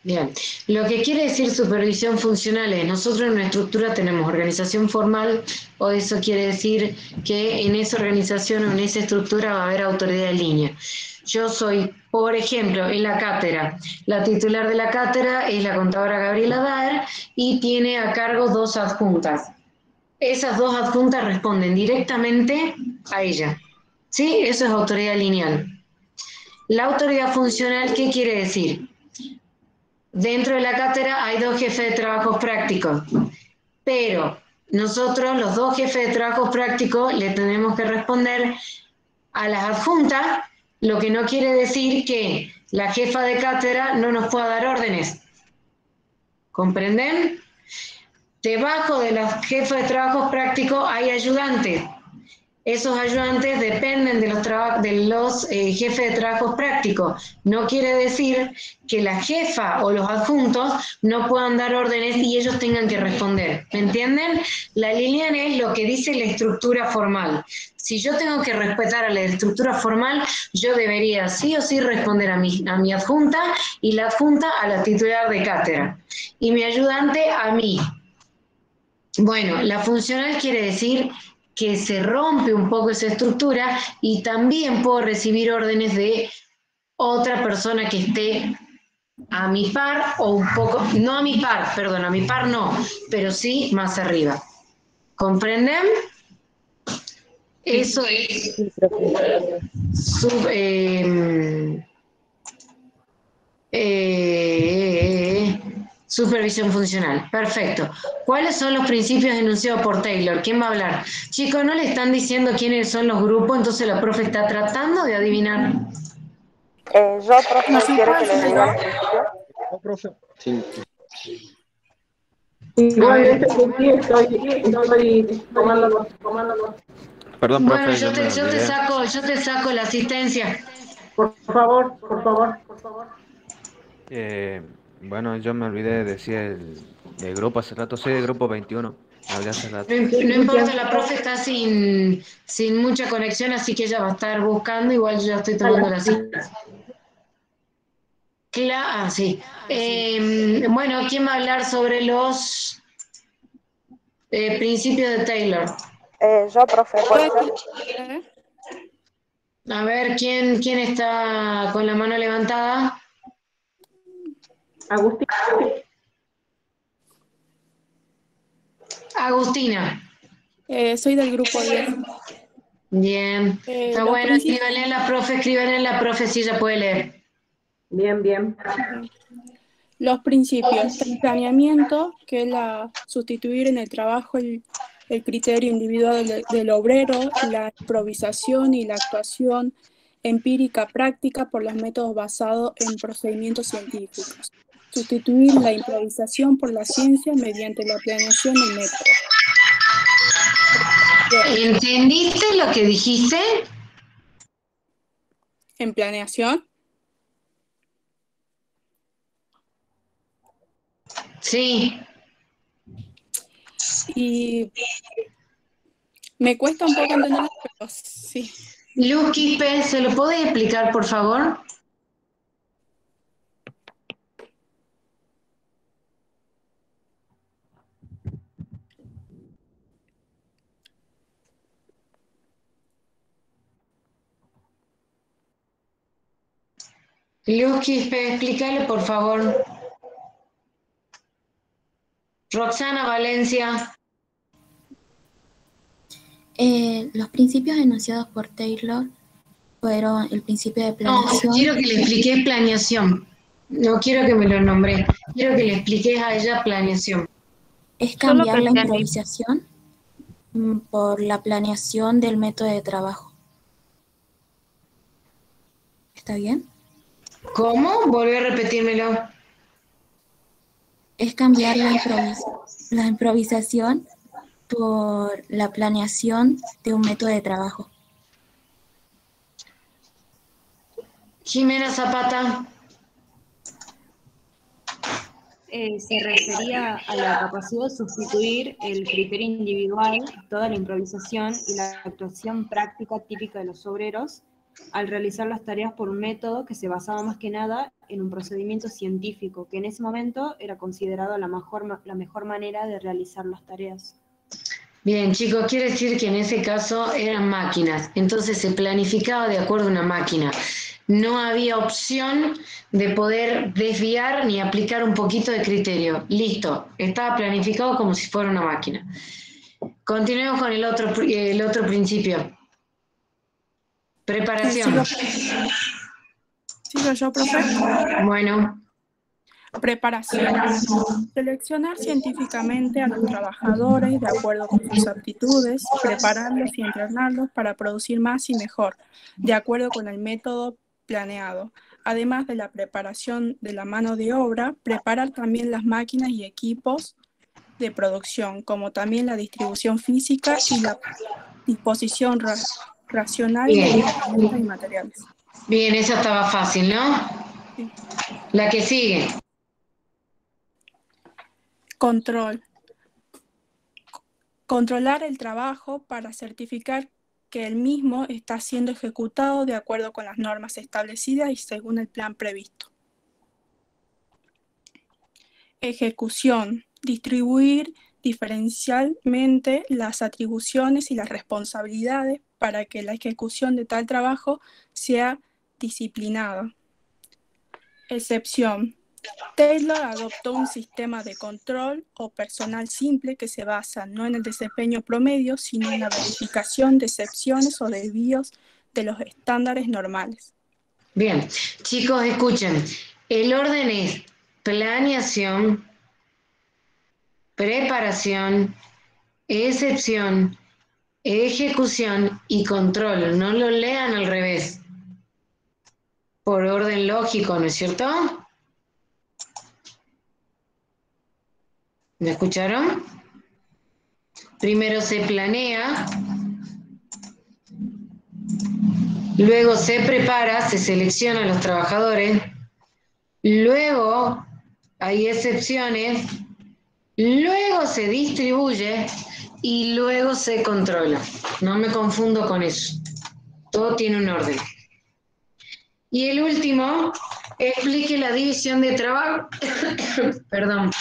Bien, lo que quiere decir supervisión funcional es, nosotros en una estructura tenemos organización formal, o eso quiere decir que en esa organización o en esa estructura va a haber autoridad de línea. Yo soy, por ejemplo, en la cátedra, la titular de la cátedra es la contadora Gabriela Daer y tiene a cargo 2 adjuntas. Esas 2 adjuntas responden directamente a ella. ¿Sí? Eso es autoridad lineal. La autoridad funcional, ¿qué quiere decir? Dentro de la cátedra hay 2 jefes de trabajos prácticos, pero nosotros, los 2 jefes de trabajos prácticos, le tenemos que responder a las adjuntas, lo que no quiere decir que la jefa de cátedra no nos pueda dar órdenes. ¿Comprenden? Debajo de la jefa de trabajos prácticos hay ayudantes. Esos ayudantes dependen de los jefes de trabajos prácticos. No quiere decir que la jefa o los adjuntos no puedan dar órdenes y ellos tengan que responder. ¿Me entienden? La línea es lo que dice la estructura formal. Si yo tengo que respetar a la estructura formal, yo debería sí o sí responder a mi adjunta, y la adjunta a la titular de cátedra. Y mi ayudante a mí. Bueno, la funcional quiere decir que se rompe un poco esa estructura y también puedo recibir órdenes de otra persona que esté a mi par o un poco, no a mi par, perdón, a mi par no, pero sí más arriba. ¿Comprenden? Eso es supervisión funcional. Perfecto. ¿Cuáles son los principios enunciados por Taylor? ¿Quién va a hablar? Chicos, ¿no le están diciendo quiénes son los grupos? Entonces la profe está tratando de adivinar. Yo, profe, ¿quiere que le diga los principios? Profe. Sí. Igualmente, sí, estoy tomando. Perdón, Bueno, profe, yo me olvidé. te saco la asistencia. Por favor. Bueno, yo me olvidé de decir el grupo hace rato, soy del grupo 21. Hablé hace rato. No importa, la profe está sin mucha conexión, así que ella va a estar buscando, igual yo ya estoy tomando la cita. Sí. Bueno, ¿quién va a hablar sobre los principios de Taylor? Yo, profe, ¿puede ser? A ver, ¿quién está con la mano levantada? Agustina. Soy del grupo 10. Bien. Está bueno, escríbanle a la profe si ella puede leer. Bien. Los principios del planeamiento, que es sustituir en el trabajo el criterio individual del obrero, la improvisación y la actuación empírica práctica por los métodos basados en procedimientos científicos. Sustituir la improvisación por la ciencia mediante la planeación del método. ¿Entendiste lo que dijiste? ¿En planeación? Sí. Y me cuesta un poco entenderlo, pero sí. Luz Quispe, ¿se lo puede explicar, por favor? Luz Quispe, explícale, por favor. Roxana Valencia. Los principios enunciados por Taylor fueron el principio de planeación. No, quiero que le expliques planeación. No quiero que me lo nombre. Quiero que le expliques a ella planeación. Es cambiar la improvisación por la planeación del método de trabajo. ¿Está bien? ¿Cómo? Volví a repetírmelo. Es cambiar la improvisación por la planeación de un método de trabajo. Jimena Zapata. Se refería a la capacidad de sustituir el criterio individual, toda la improvisación y la actuación práctica típica de los obreros al realizar las tareas por un método que se basaba más que nada en un procedimiento científico, que en ese momento era considerado la mejor manera de realizar las tareas. Bien, chicos, quiere decir que en ese caso eran máquinas, entonces se planificaba de acuerdo a una máquina. No había opción de poder desviar ni aplicar un poquito de criterio. Listo, estaba planificado como si fuera una máquina. Continuemos con el otro principio. Preparación. ¿Sigo yo, profe? Bueno. Preparación. Seleccionar científicamente a los trabajadores de acuerdo con sus aptitudes, prepararlos y entrenarlos para producir más y mejor, de acuerdo con el método planeado. Además de la preparación de la mano de obra, preparar también las máquinas y equipos de producción, como también la distribución física y la disposición racional de herramientas y materiales. Bien, esa estaba fácil, ¿no? Sí. La que sigue. Control. Controlar el trabajo para certificar que el mismo está siendo ejecutado de acuerdo con las normas establecidas y según el plan previsto. Ejecución. Distribuir diferencialmente las atribuciones y las responsabilidades para que la ejecución de tal trabajo sea disciplinada. Excepción. Taylor adoptó un sistema de control o personal simple que se basa no en el desempeño promedio, sino en la verificación de excepciones o desvíos de los estándares normales. Bien, chicos, escuchen. El orden es planeación, preparación, excepción, ejecución y control. No lo lean al revés. Por orden lógico, ¿no es cierto? ¿Me escucharon? Primero se planea, luego se prepara, se selecciona a los trabajadores, luego hay excepciones, luego se distribuye y luego se controla. No me confundo con eso. Todo tiene un orden. Y el último, explique la división de trabajo, perdón,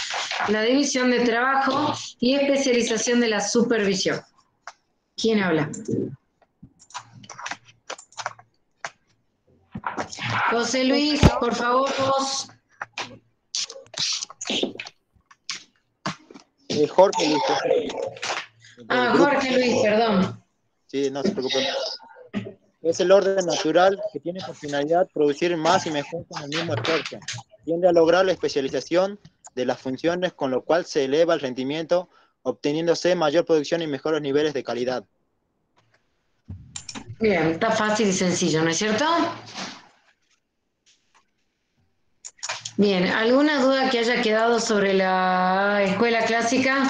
la división de trabajo y especialización de la supervisión. ¿Quién habla? José Luis, por favor, vos. Jorge Luis. Jorge Luis, perdón. Sí, no se preocupen. Es el orden natural que tiene por finalidad producir más y mejor con el mismo esfuerzo. tiende a lograr la especialización de las funciones, con lo cual se eleva el rendimiento, obteniéndose mayor producción y mejores niveles de calidad. Bien, está fácil y sencillo, ¿no es cierto? Bien, ¿alguna duda que haya quedado sobre la escuela clásica?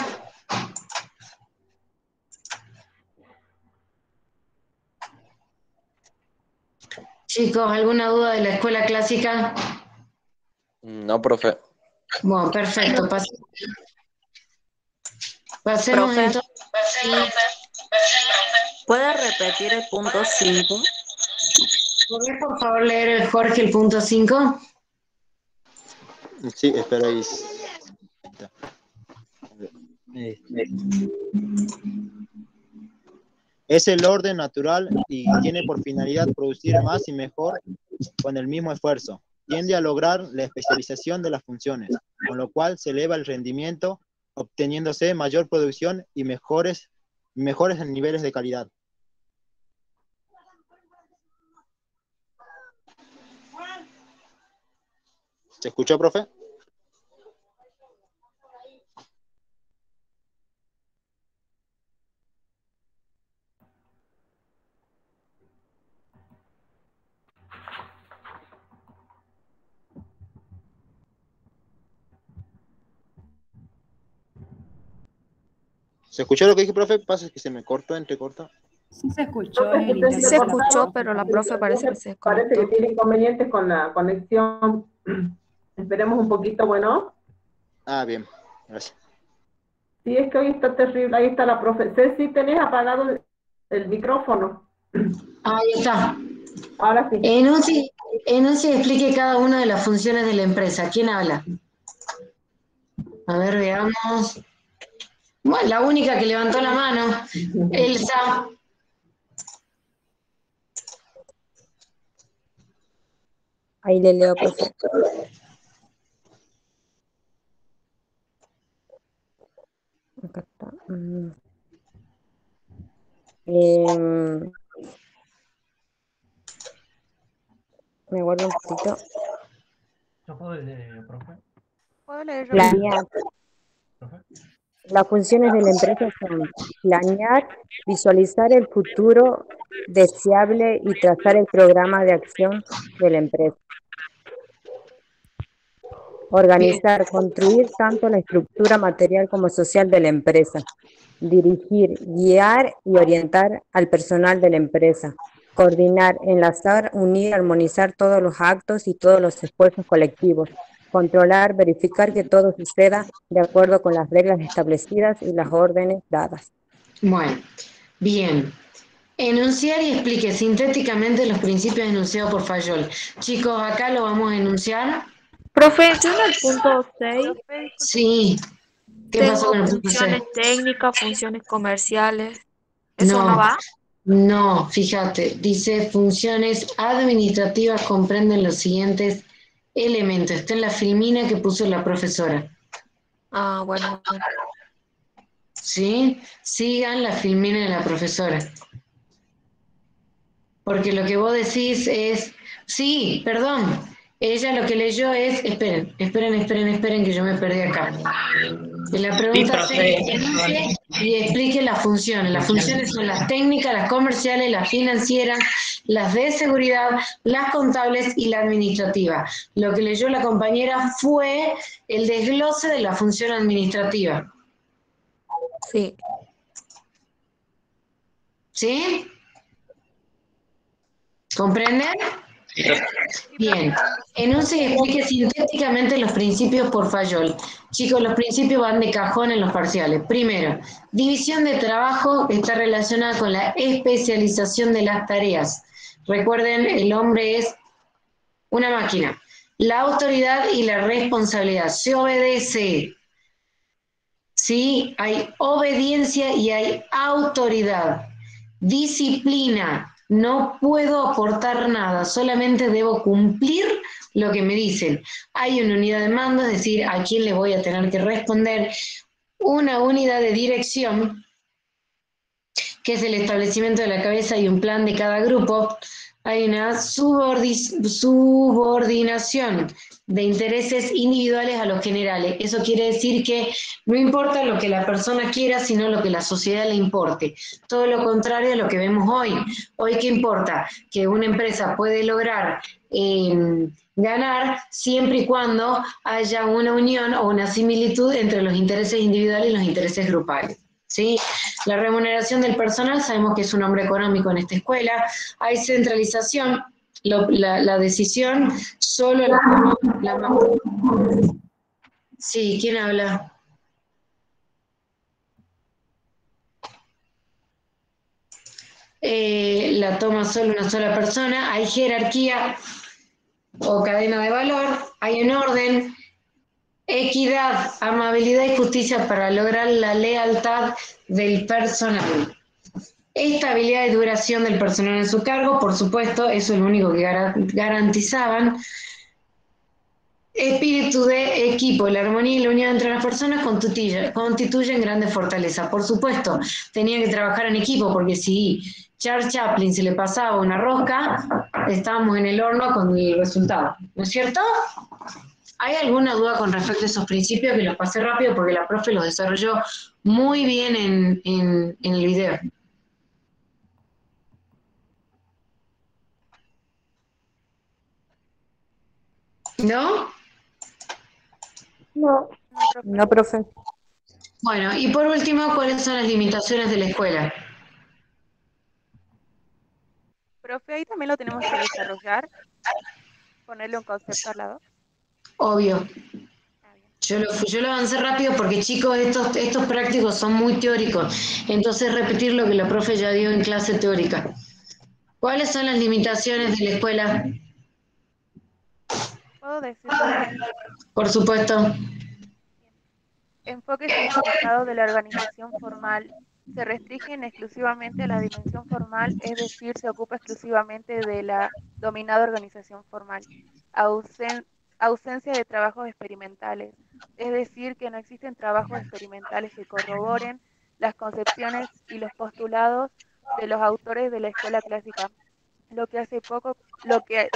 Chicos, ¿alguna duda de la escuela clásica? No, profe. Bueno, perfecto. Pasemos Profe, entonces. ¿puede repetir el punto 5? ¿Podés por favor leer, Jorge, el punto 5? Sí, espera ahí. Es el orden natural y tiene por finalidad producir más y mejor con el mismo esfuerzo. Tiende a lograr la especialización de las funciones, con lo cual se eleva el rendimiento, obteniéndose mayor producción y mejores niveles de calidad. ¿Se escuchó, profe? ¿Se escuchó lo que dije, profe? Pasa es que se me cortó, entrecorta. Sí se escuchó. Se escuchó, pero la profe parece que se Parece desconectó. que tiene inconvenientes con la conexión. Esperemos un poquito, bueno. Ah, bien, gracias. Sí, es que hoy está terrible. Ahí está la profe. Ceci, tenés apagado el micrófono. Ahí está. Ahora sí. Enuncie y explique cada una de las funciones de la empresa. ¿Quién habla? A ver, veamos. Bueno, la única que levantó la mano, Elsa. Ahí le leo, profe. Acá está. Me guardo un poquito. ¿Yo puedo leer, profe? ¿Puedo leer yo? Planear. Las funciones de la empresa son planear, visualizar el futuro deseable y trazar el programa de acción de la empresa. Organizar, construir tanto la estructura material como social de la empresa. Dirigir, guiar y orientar al personal de la empresa. Coordinar, enlazar, unir, armonizar todos los actos y todos los esfuerzos colectivos. Controlar, verificar que todo suceda de acuerdo con las reglas establecidas y las órdenes dadas. Bueno, bien. Enunciar y explique sintéticamente los principios enunciados por Fayol. Chicos, acá lo vamos a enunciar. Profe, yo en el punto 6 Sí. ¿Qué pasó tengo con el punto 6? funciones técnicas, funciones comerciales. ¿Eso no va? No, fíjate, dice funciones administrativas comprenden los siguientes elementos. Está en la filmina que puso la profesora. Ah, bueno. ¿Sí? Sigan la filmina de la profesora. Porque lo que vos decís es... Sí, perdón. Ella lo que leyó es... Esperen, que yo me perdí acá. La pregunta es enuncie y explique las funciones. Las funciones son las técnicas, las comerciales, las financieras, las de seguridad, las contables y la administrativa. Lo que leyó la compañera fue el desglose de la función administrativa. Sí. ¿Sí? ¿Comprenden? Bien, enuncie y explique sintéticamente los principios por Fayol. Chicos, los principios van de cajón en los parciales. Primero, división de trabajo está relacionada con la especialización de las tareas. Recuerden, el hombre es una máquina. La autoridad y la responsabilidad. Se obedece. ¿Sí? Hay obediencia y hay autoridad. Disciplina. No puedo aportar nada, solamente debo cumplir lo que me dicen. Hay una unidad de mando, es decir, a quién le voy a tener que responder. Una unidad de dirección, que es el establecimiento de la cabeza y un plan de cada grupo. hay una subordinación de intereses individuales a los generales. Eso quiere decir que no importa lo que la persona quiera, sino lo que la sociedad le importe. Todo lo contrario a lo que vemos hoy. Hoy, ¿qué importa? Que una empresa puede lograr ganar siempre y cuando haya una unión o una similitud entre los intereses individuales y los intereses grupales. ¿Sí? La remuneración del personal, sabemos que es un hombre económico en esta escuela. Hay centralización. La decisión solo Sí, ¿quién habla? La toma solo una sola persona. Hay jerarquía o cadena de valor, hay un orden, equidad, amabilidad y justicia para lograr la lealtad del personal. Estabilidad y duración del personal en su cargo, por supuesto, eso es lo único que garantizaban. Espíritu de equipo, la armonía y la unión entre las personas constituyen grandes fortalezas. Por supuesto, tenían que trabajar en equipo, porque si Charles Chaplin se le pasaba una rosca, estábamos en el horno con el resultado, ¿no es cierto? ¿Hay alguna duda con respecto a esos principios? Que los pasé rápido porque la profe los desarrolló muy bien en el video. ¿No? No, profe. Bueno, y por último, ¿cuáles son las limitaciones de la escuela? Profe, ahí también lo tenemos que desarrollar, ponerle un concepto al lado. Obvio. Yo lo avancé rápido porque, chicos, estos prácticos son muy teóricos. Entonces, repetir lo que la profe ya dio en clase teórica. ¿Cuáles son las limitaciones de la escuela? ¿Puedo decir, profe? Por supuesto. Enfoque simplificado de la organización formal. Se restringen exclusivamente a la dimensión formal, es decir, se ocupa exclusivamente de la dominada organización formal. Ausencia de trabajos experimentales, es decir, que no existen trabajos experimentales que corroboren las concepciones y los postulados de los autores de la escuela clásica, lo que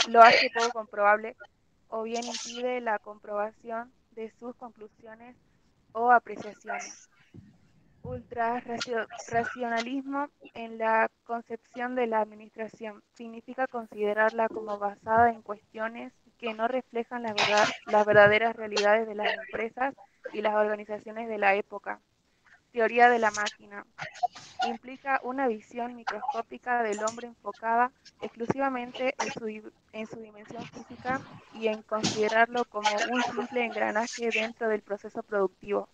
lo hace poco comprobable o bien impide la comprobación de sus conclusiones o apreciaciones. Ultrarracionalismo en la concepción de la administración significa considerarla como basada en cuestiones que no reflejan las verdaderas realidades de las empresas y las organizaciones de la época. Teoría de la máquina. Implica una visión microscópica del hombre enfocada exclusivamente en su dimensión física y en considerarlo como un simple engranaje dentro del proceso productivo.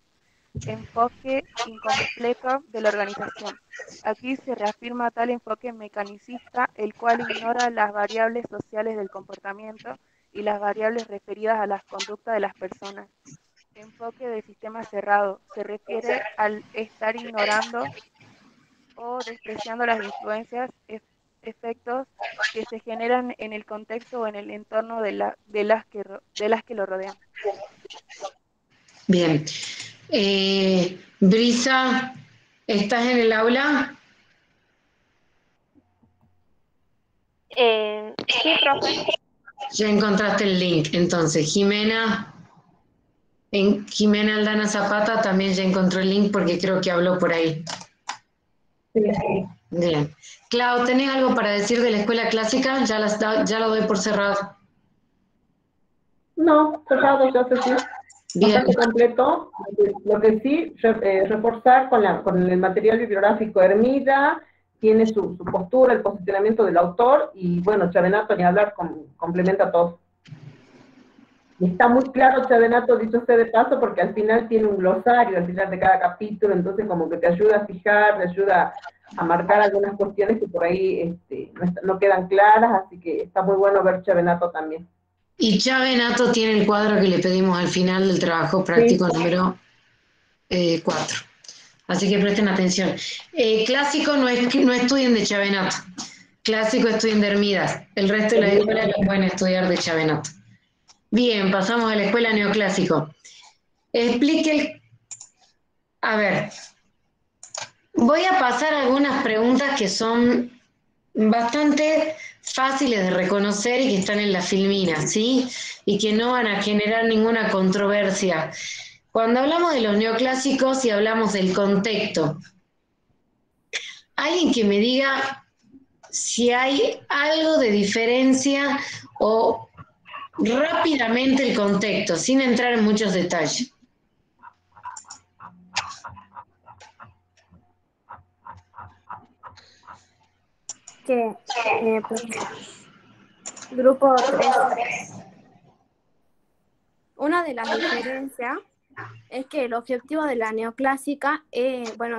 Enfoque incompleto de la organización. Aquí se reafirma tal enfoque mecanicista, el cual ignora las variables sociales del comportamiento y las variables referidas a las conductas de las personas. Enfoque de sistema cerrado. Se refiere al estar ignorando o despreciando las influencias, efectos que se generan en el contexto o en el entorno de las que lo rodean. Bien. Brisa, ¿estás en el aula? Sí, profe. Ya encontraste el link. Entonces, Jimena Aldana Zapata también ya encontró el link porque creo que habló por ahí. Bien. Clau, ¿tenés algo para decir de la escuela clásica? Ya lo doy por cerrado. No, cerrado, ya se sí. Bastante completo. Lo que sí, reforzar con el material bibliográfico Hermida, tiene su postura, el posicionamiento del autor, y bueno, Chavenato, ni hablar, complementa todo. Y está muy claro Chavenato, dicho sea de paso, porque al final tiene un glosario, al final de cada capítulo, entonces como que te ayuda a fijar, te ayuda a marcar algunas cuestiones que por ahí no quedan claras, así que está muy bueno ver Chavenato también. Y Chavenato tiene el cuadro que le pedimos al final del trabajo práctico número 4. Así que presten atención. Clásico no estudien de Chavenato. Clásico estudien de Hermidas. El resto de las escuelas lo pueden estudiar de Chavenato. Bien, pasamos a la escuela neoclásico. A ver, voy a pasar algunas preguntas que son bastante fáciles de reconocer y que están en la filmina, ¿sí? Y que no van a generar ninguna controversia. Cuando hablamos de los neoclásicos y hablamos del contexto, alguien que me diga si hay algo de diferencia o rápidamente el contexto, sin entrar en muchos detalles. Pues, grupo 3. Una de las diferencias es que el objetivo de la neoclásica,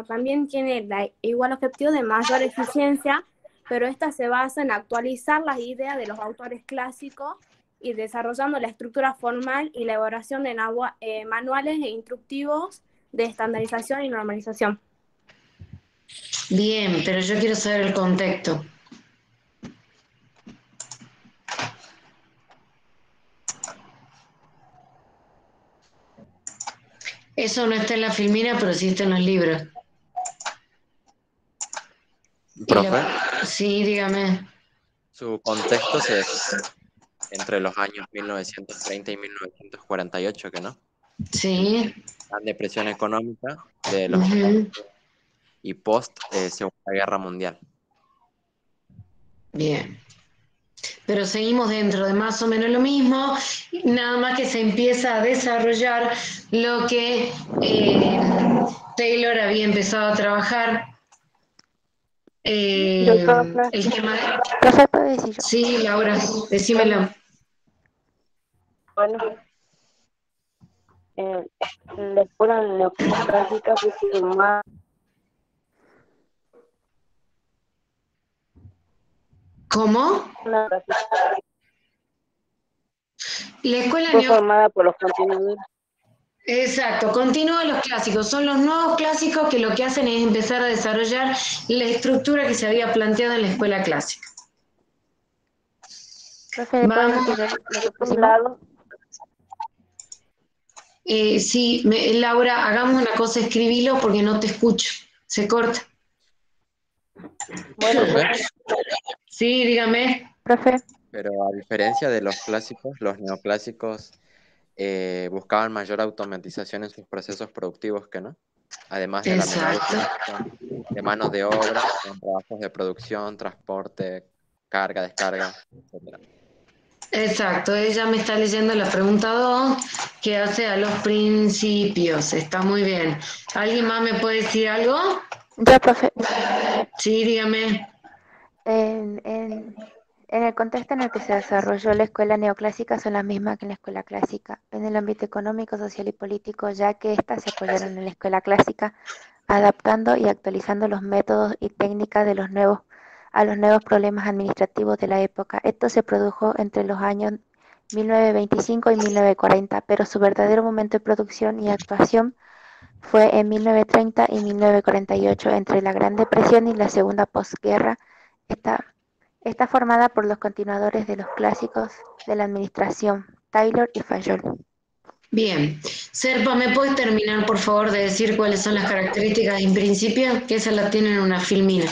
también tiene el igual objetivo de mayor eficiencia, pero esta se basa en actualizar las ideas de los autores clásicos y desarrollando la estructura formal y la elaboración de manuales e instructivos de estandarización y normalización. Bien, pero yo quiero saber el contexto. Eso no está en la filmina, pero sí está en los libros. Profe, Sí, dígame. su contexto es entre los años 1930 y 1948, ¿que no? Sí. La depresión económica de los y post Segunda Guerra Mundial. Bien. Pero seguimos dentro de más o menos lo mismo, nada más que se empieza a desarrollar lo que Taylor había empezado a trabajar. El tema Profe, ¿puedo decir yo? Sí, Laura, decímelo. Bueno, la escuela neoclásica fue formada. ¿Cómo? La escuela fue formada por los continuadores. Exacto, continúa los clásicos. Son los nuevos clásicos que lo que hacen es empezar a desarrollar la estructura que se había planteado en la escuela clásica. Profe, Vamos. Sí, Laura, hagamos una cosa, escribilo porque no te escucho. Se corta. Bueno, sí, dígame. Profe. Pero a diferencia de los clásicos, los neoclásicos buscaban mayor automatización en sus procesos productivos, ¿que no? Además de la menor utilización de mano de obra, con trabajos de producción, transporte, carga, descarga, etc. Exacto, ella me está leyendo la pregunta 2 que hace a los principios. Está muy bien. ¿Alguien más me puede decir algo? Ya, profe. Sí, dígame. En el contexto en el que se desarrolló la escuela neoclásica son las mismas que en la escuela clásica. En el ámbito económico, social y político, ya que éstas se apoyaron en la escuela clásica, adaptando y actualizando los métodos y técnicas de a los nuevos problemas administrativos de la época. Esto se produjo entre los años 1925 y 1940, pero su verdadero momento de producción y actuación fue en 1930 y 1948, entre la Gran Depresión y la Segunda Posguerra. Está formada por los continuadores de los clásicos de la administración, Taylor y Fayol. Bien. Serpa, ¿me puedes terminar, por favor, de decir cuáles son las características en principio? Que esa la tienen en una filmina.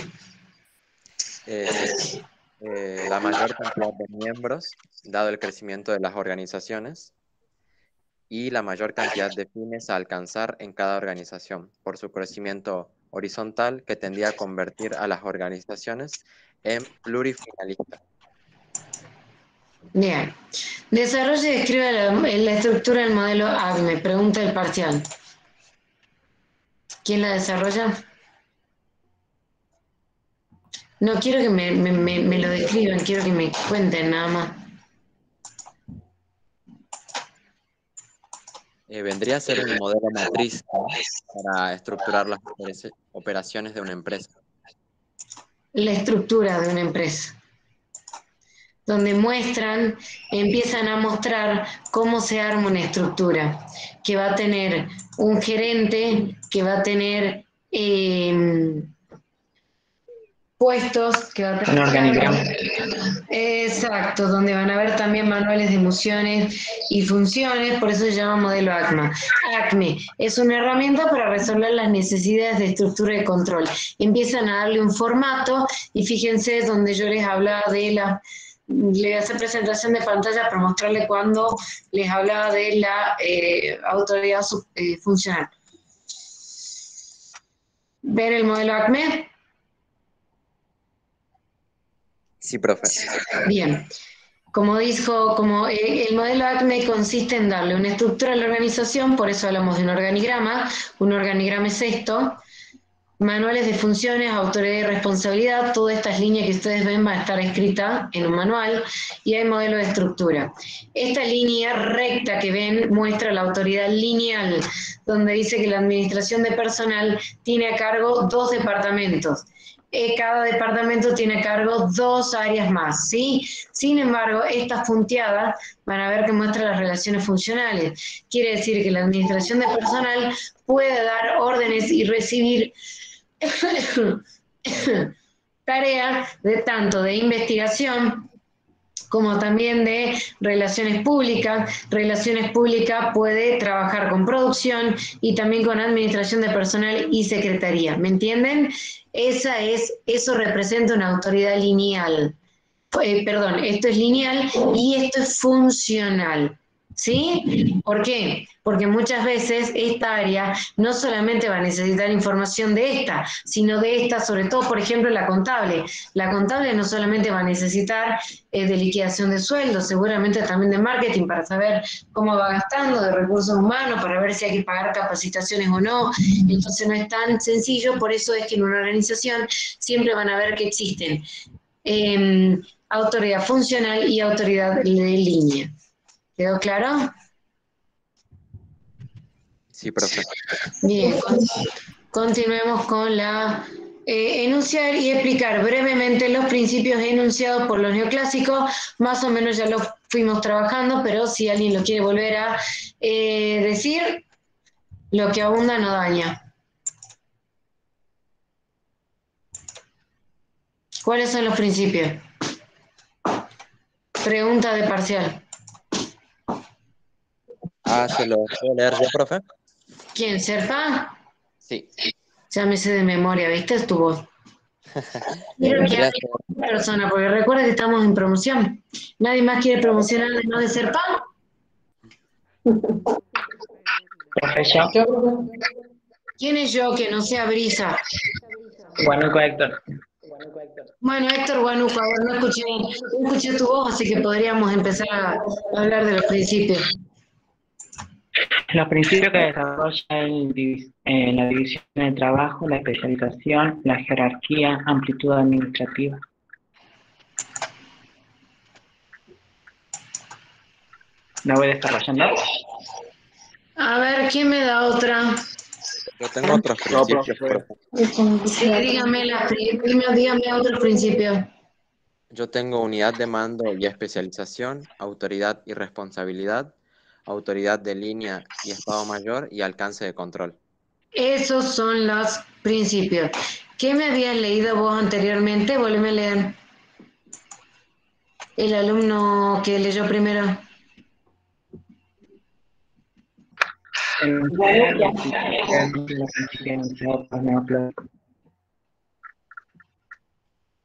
La mayor cantidad de miembros, dado el crecimiento de las organizaciones, y la mayor cantidad de fines a alcanzar en cada organización, por su crecimiento horizontal que tendía a convertir a las organizaciones en plurifinalistas. Bien. Desarrolla y describe la estructura del modelo ACME. Pregunta el parcial. ¿Quién la desarrolla? No quiero que me lo describan, quiero que me cuenten nada más. Vendría a ser un modelo matriz, ¿no?, para estructurar las operaciones de una empresa. La estructura de una empresa, donde empiezan a mostrar cómo se arma una estructura, que va a tener un gerente, que va a tener puestos que va a tener. Un organigrama. Exacto, donde van a ver también manuales de emociones y funciones, por eso se llama modelo ACME. ACME es una herramienta para resolver las necesidades de estructura de control. Empiezan a darle un formato y fíjense donde yo les hablaba de la... Le voy a hacer presentación de pantalla para mostrarle cuando les hablaba de la autoridad funcional. ¿Ven el modelo ACME? Sí, profe. Bien. Como dijo, el modelo ACME consiste en darle una estructura a la organización, por eso hablamos de un organigrama es esto, manuales de funciones, autoridad y responsabilidad, todas estas líneas que ustedes ven van a estar escritas en un manual, y hay modelo de estructura. Esta línea recta que ven muestra la autoridad lineal, donde dice que la administración de personal tiene a cargo 2 departamentos. Cada departamento tiene a cargo 2 áreas más, ¿sí? Sin embargo, estas punteadas van a ver que muestran las relaciones funcionales. Quiere decir que la administración de personal puede dar órdenes y recibir tareas tanto de investigación como también de relaciones públicas. Relaciones públicas puede trabajar con producción y también con administración de personal y secretaría. ¿Me entienden? Eso representa una autoridad lineal. Esto es lineal y esto es funcional. ¿Sí? ¿Por qué? Porque muchas veces esta área no solamente va a necesitar información de esta, sino de esta, sobre todo, por ejemplo, la contable. La contable no solamente va a necesitar de liquidación de sueldos, seguramente también de marketing para saber cómo va gastando, de recursos humanos, para ver si hay que pagar capacitaciones o no. Entonces no es tan sencillo, por eso es que en una organización siempre van a ver que existen autoridad funcional y autoridad de línea. ¿Quedó claro? Sí, profe. Bien, continuemos con la enunciar y explicar brevemente los principios enunciados por los neoclásicos. Más o menos ya los fuimos trabajando, pero si alguien lo quiere volver a decir, lo que abunda no daña. ¿Cuáles son los principios? Pregunta de parcial. ¿Se lo puedo leer yo, profe? ¿Quién, Serpa? Sí. Ya me sé de memoria, ¿viste? Es tu voz. Quiero que hable una persona, porque recuerda que estamos en promoción. ¿Nadie más quiere promocionar además de Serpa? Profesor. ¿Quién es yo que no sea Brisa? Guanuco Héctor. Bueno, Héctor Guanuco, a ver, no escuché tu voz, así que podríamos empezar a hablar de los principios. Los principios que desarrolla en la división del trabajo, la especialización, la jerarquía, amplitud administrativa. ¿La voy desarrollando? A ver, ¿quién me da otra? Yo tengo otros principios, profe. Sí, dígame otros principios. Yo tengo unidad de mando y especialización, autoridad y responsabilidad, autoridad de línea y Estado Mayor y alcance de control. Esos son los principios. ¿Qué me habías leído vos anteriormente? Volveme a leer. El alumno que leyó primero.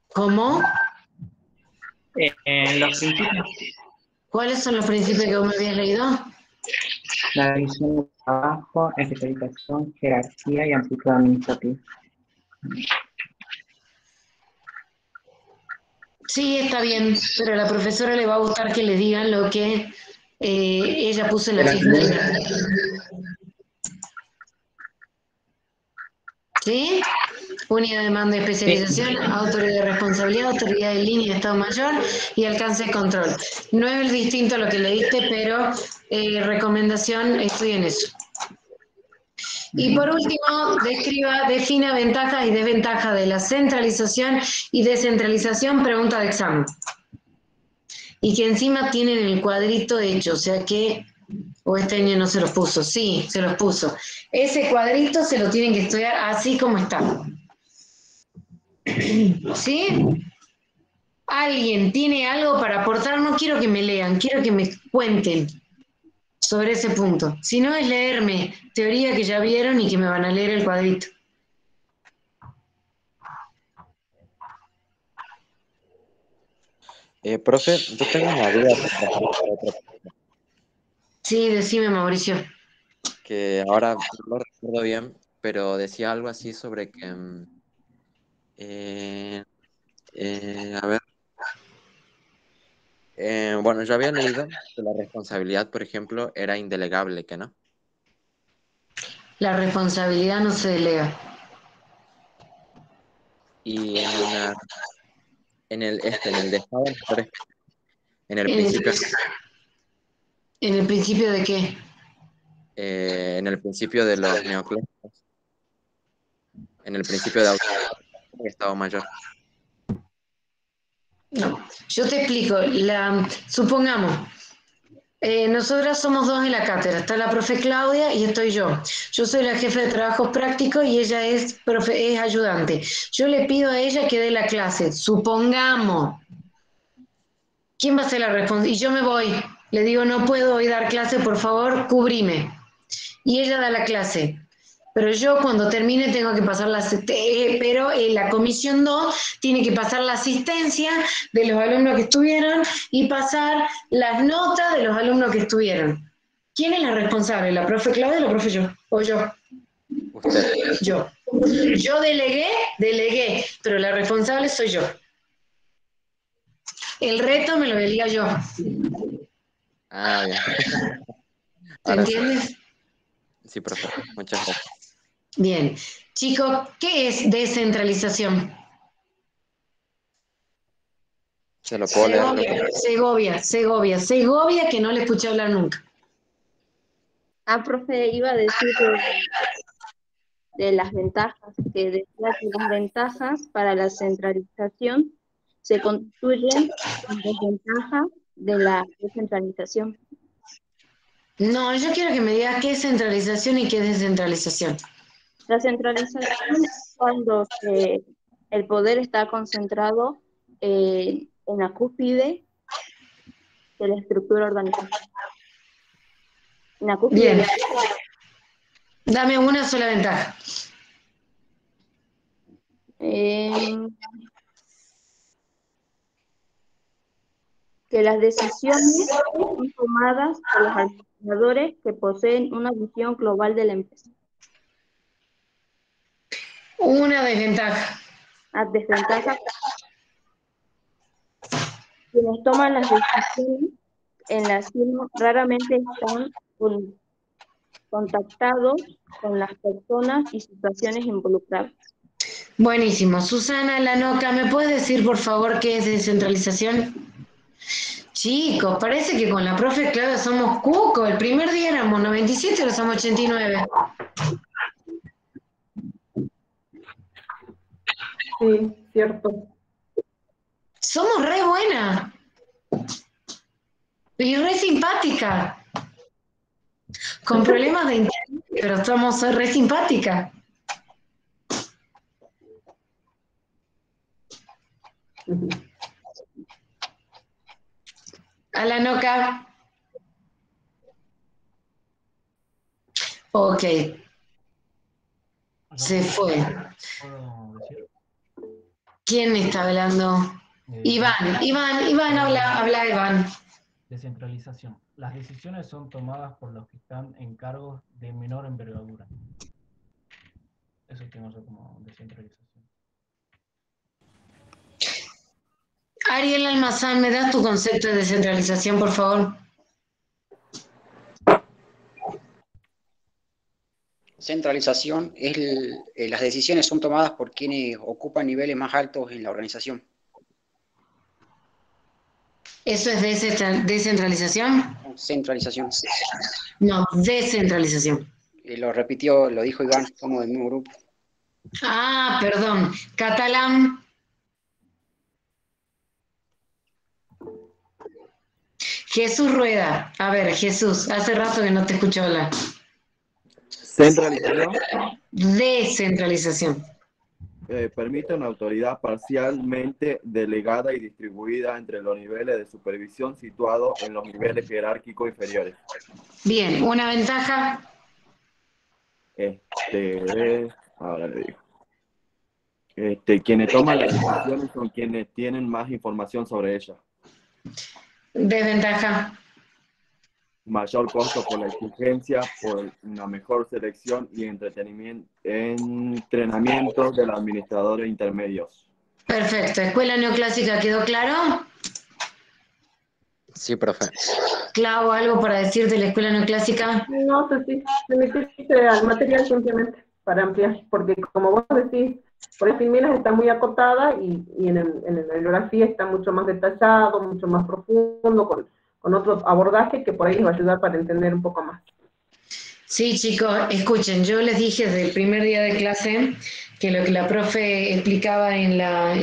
¿Cómo? Los principios. ¿Cuáles son los principios que vos me habías leído? La división de trabajo, especialización, jerarquía y amplitud administrativa. Sí, está bien, pero a la profesora le va a gustar que le digan lo que ella puso en la ficha. ¿Sí? Unidad de mando y especialización, sí. Autoridad de responsabilidad, autoridad de línea de Estado Mayor y alcance de control. No es distinto a lo que leíste, pero recomendación, estudien eso. Y por último, defina ventajas y desventajas de la centralización y descentralización, pregunta de examen. Y que encima tienen el cuadrito hecho, o sea que, o este año no se los puso, sí, se los puso. Ese cuadrito se lo tienen que estudiar así como está. ¿Sí? ¿Alguien tiene algo para aportar? No quiero que me lean, quiero que me cuenten sobre ese punto. Si no, es leerme teoría que ya vieron y que me van a leer el cuadrito. Profe, yo tengo una duda Sí, decime, Mauricio. que ahora no lo recuerdo bien, pero decía algo así sobre que, a ver, bueno, yo había leído que la responsabilidad, por ejemplo, era indelegable, ¿que no? La responsabilidad no se delega. Y en el dejado, en el ¿En principio, el principio de qué? en el principio de los neoclásicos, en el principio de Estado Mayor. No, yo te explico. Supongamos, nosotras somos dos en la cátedra. Está la profe Claudia y estoy yo. Yo soy la jefe de trabajos prácticos y ella es ayudante. Yo le pido a ella que dé la clase. Supongamos. ¿Quién va a ser la responsable? Y yo me voy. Le digo, no puedo hoy dar clase, por favor, cubrime. Y ella da la clase. Pero yo cuando termine tengo que pasar pero la comisión 2 tiene que pasar la asistencia de los alumnos que estuvieron y pasar las notas de los alumnos que estuvieron. ¿Quién es la responsable? ¿La profe Claudia o la profe yo? ¿O yo? Usted. Yo. Yo delegué, pero la responsable soy yo. El reto me lo vería yo. Ah, bien. ¿Te entiendes? Sí, profe. Muchas gracias. Bien. Chicos, ¿qué es descentralización? Se lo puedo leer. Segovia, que no le escuché hablar nunca. Profe, iba a decir de las ventajas, que decía que las ventajas para la centralización se construyen en desventaja de la descentralización. No, yo quiero que me digas qué es centralización y qué es descentralización. La centralización es cuando el poder está concentrado en la cúspide de la estructura organizativa. En la cúspide. Bien. Dame una sola ventaja. Que las decisiones son tomadas por los administradores que poseen una visión global de la empresa. Una desventaja. Desventaja. Quienes toman las decisiones en la CIMO raramente están contactados con las personas y situaciones involucradas. Buenísimo. Susana Lanoca, ¿me puedes decir por favor qué es descentralización? Chicos, parece que con la profe Claudia somos cucos. El primer día éramos 97, ahora somos 89. Sí, cierto. Somos re buenas. Y re simpática. Con problemas de internet, pero soy re simpática. Alanoca. Ok. Se fue. ¿Quién está hablando? Iván, habla Iván. Descentralización. Las decisiones son tomadas por los que están en cargos de menor envergadura. Eso tengo yo como descentralización. Ariel Almazán, ¿me das tu concepto de descentralización, por favor? Centralización es las decisiones son tomadas por quienes ocupan niveles más altos en la organización. ¿Eso es descentralización? Centralización. No, descentralización. Lo dijo Iván, somos del mismo grupo. Ah, perdón. Catalán. Jesús Rueda. A ver, Jesús, hace rato que no te escucho hablar. Centralización. Descentralización. permite una autoridad parcialmente delegada y distribuida entre los niveles de supervisión situados en los niveles jerárquicos inferiores. Bien, una ventaja. Ahora le digo. Quienes toman las decisiones son quienes tienen más información sobre ella. Desventaja. Mayor costo por la exigencia, por una mejor selección y entrenamiento de los administradores intermedios. Perfecto. ¿Escuela neoclásica quedó claro? Sí, profe. Clau, ¿algo para decir de la escuela neoclásica? No sé si se metiste al material simplemente para ampliar, porque como vos decís, por el Filminas está muy acotada y en la bibliografía está mucho más detallado, mucho más profundo, con otros abordajes que por ahí les va a ayudar para entender un poco más. Sí, chicos, escuchen, yo les dije desde el primer día de clase que lo que la profe explicaba en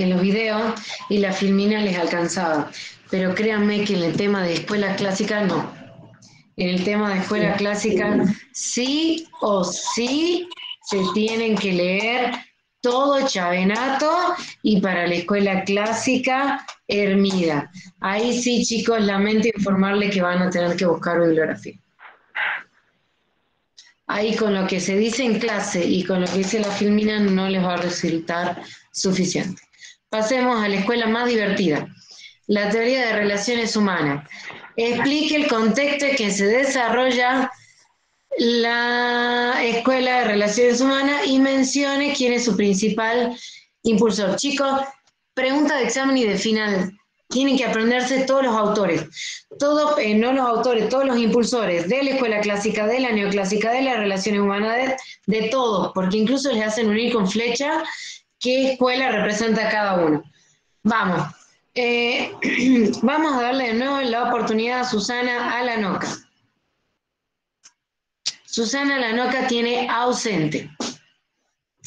los videos y la Filmina les alcanzaba, pero créanme que en el tema de escuela clásica no. En el tema de escuela clásica sí o sí se tienen que leer todo Chavenato y para la escuela clásica Hermida. Ahí sí, chicos, lamento informarles que van a tener que buscar bibliografía. Ahí con lo que se dice en clase y con lo que dice la Filmina no les va a resultar suficiente. Pasemos a la escuela más divertida, la teoría de relaciones humanas. Explique el contexto en que se desarrolla la escuela de relaciones humanas y mencione quién es su principal impulsor. Chicos, pregunta de examen y de final. Tienen que aprenderse todos los autores, todos los impulsores de la escuela clásica, de la neoclásica, de las relaciones humanas, de todos, porque incluso les hacen unir con flecha qué escuela representa cada uno. Vamos. Vamos a darle de nuevo la oportunidad a Susana Alanoca. Susana Alanoca tiene ausente.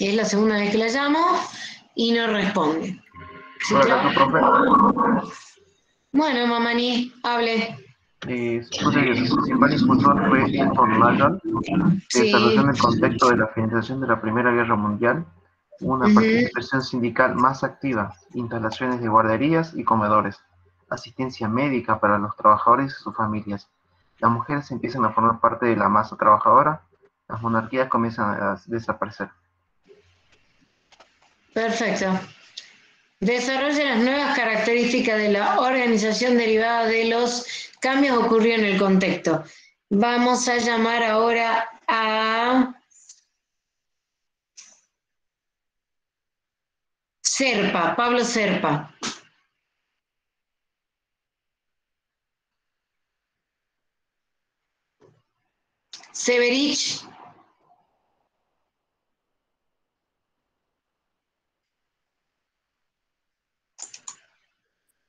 Es la segunda vez que la llamo y no responde. ¿Sí, bueno, Mamani, hable. Supuse que su principal impulsor fue Anton Magan, que desarrolló en el contexto de la finalización de la Primera Guerra Mundial una participación sindical más activa, instalaciones de guarderías y comedores, asistencia médica para los trabajadores y sus familias. Las mujeres empiezan a formar parte de la masa trabajadora, las monarquías comienzan a desaparecer. Perfecto. Desarrolla las nuevas características de la organización derivada de los cambios ocurridos en el contexto. Vamos a llamar ahora a Serpa, Pablo Serpa. Severich.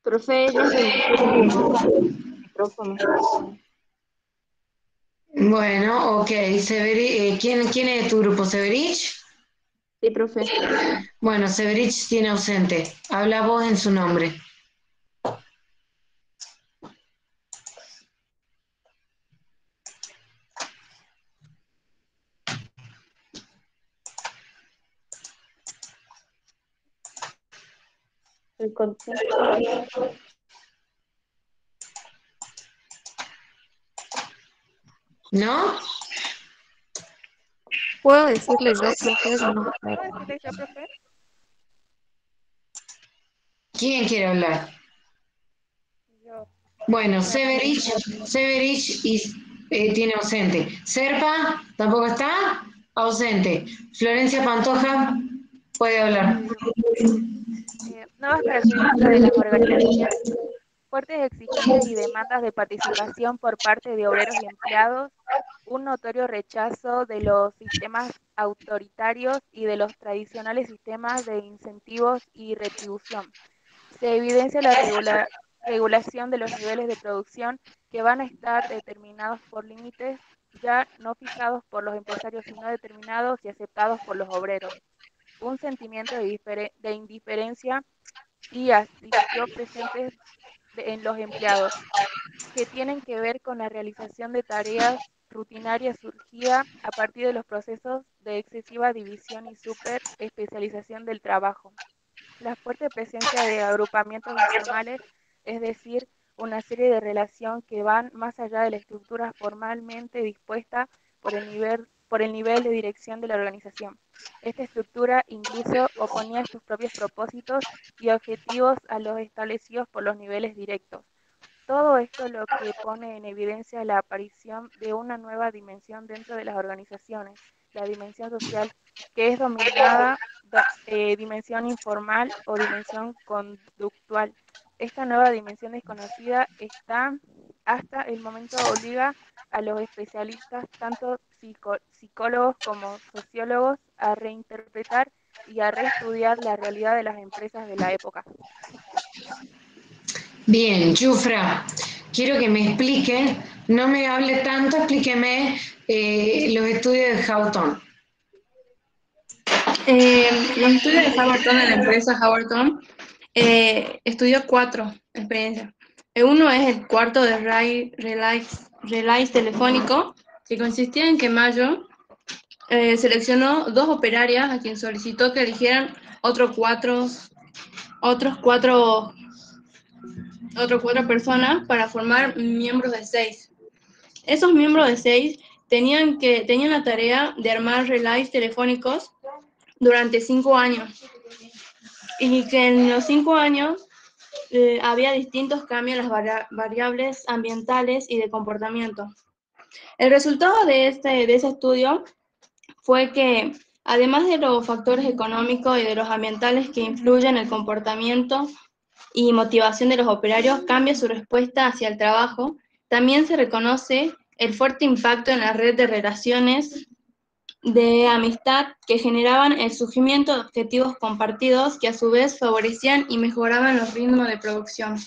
Profe, ella se micrófono. Bueno, ok. ¿Quién es tu grupo? ¿Severich? Sí, profe. Bueno, Severich tiene ausente. Habla vos en su nombre. El contexto. ¿No? ¿Puedo decirle yo, profe? No. ¿Puedo decirle yo, profe? ¿Quién quiere hablar? Yo. Bueno, Severich tiene ausente. Serpa, ¿tampoco está? Ausente. Florencia Pantoja, puede hablar. Nuevas características de las organizaciones. Fuertes exigencias y demandas de participación por parte de obreros y empleados, un notorio rechazo de los sistemas autoritarios y de los tradicionales sistemas de incentivos y retribución. Se evidencia la regulación de los niveles de producción que van a estar determinados por límites ya no fijados por los empresarios, sino determinados y aceptados por los obreros. Un sentimiento de indiferencia y hastío presentes en los empleados, que tienen que ver con la realización de tareas rutinarias surgidas a partir de los procesos de excesiva división y super especialización del trabajo. La fuerte presencia de agrupamientos informales, es decir, una serie de relaciones que van más allá de la estructura formalmente dispuesta por el nivel de dirección de la organización. Esta estructura incluso oponía sus propios propósitos y objetivos a los establecidos por los niveles directos. Todo esto lo que pone en evidencia la aparición de una nueva dimensión dentro de las organizaciones, la dimensión social, que es dominada dimensión informal o dimensión conductual. Esta nueva dimensión desconocida está hasta el momento obliga a los especialistas, tanto psicólogos como sociólogos, a reinterpretar y a reestudiar la realidad de las empresas de la época. Bien, Jufra, quiero que me explique, no me hable tanto, explíqueme los estudios de Hawthorne. Los estudios de Hawthorne en la empresa Hawthorne estudió 4 experiencias. Uno es el cuarto de Relay telefónico, que consistía en que Mayo seleccionó 2 operarias a quien solicitó que eligieran otros cuatro personas para formar miembros de 6. Esos miembros de 6 tenían la tarea de armar relays telefónicos durante 5 años, y que en los 5 años había distintos cambios en las variables ambientales y de comportamiento. El resultado de ese estudio fue que, además de los factores económicos y de los ambientales que influyen en el comportamiento y motivación de los operarios, cambia su respuesta hacia el trabajo, también se reconoce el fuerte impacto en la red de relaciones de amistad que generaban el surgimiento de objetivos compartidos que a su vez favorecían y mejoraban los ritmos de producción.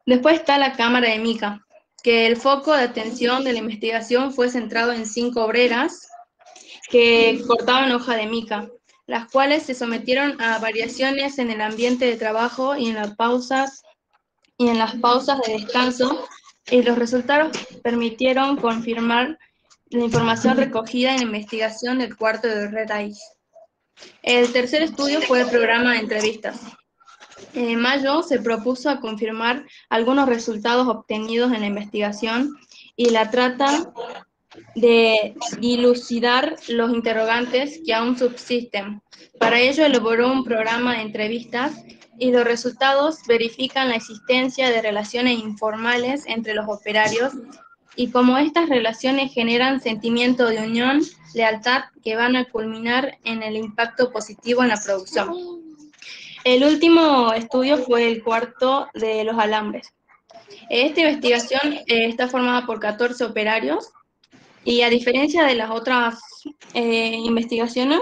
Después está la cámara de Mica, que el foco de atención de la investigación fue centrado en 5 obreras que cortaban hoja de mica, las cuales se sometieron a variaciones en el ambiente de trabajo y en las pausas de descanso, y los resultados permitieron confirmar la información recogida en la investigación del cuarto de Red Eyes. El tercer estudio fue el programa de entrevistas. En mayo se propuso a confirmar algunos resultados obtenidos en la investigación y la trata de dilucidar los interrogantes que aún subsisten. Para ello elaboró un programa de entrevistas y los resultados verifican la existencia de relaciones informales entre los operarios y cómo estas relaciones generan sentimiento de unión, lealtad, que van a culminar en el impacto positivo en la producción. El último estudio fue el cuarto de los alambres. Esta investigación está formada por 14 operarios y, a diferencia de las otras investigaciones,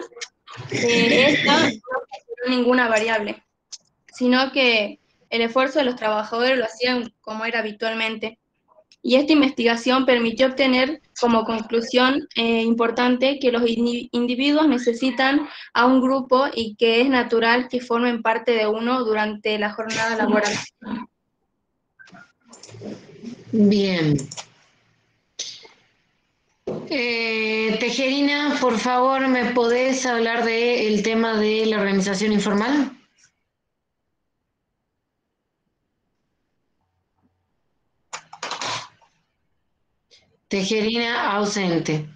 esta no consideró ninguna variable, sino que el esfuerzo de los trabajadores lo hacían como era habitualmente. Y esta investigación permitió obtener como conclusión importante que los individuos necesitan a un grupo y que es natural que formen parte de uno durante la jornada laboral. Bien. Tejerina, por favor, ¿me podés hablar del tema de la organización informal? Tejerina ausente.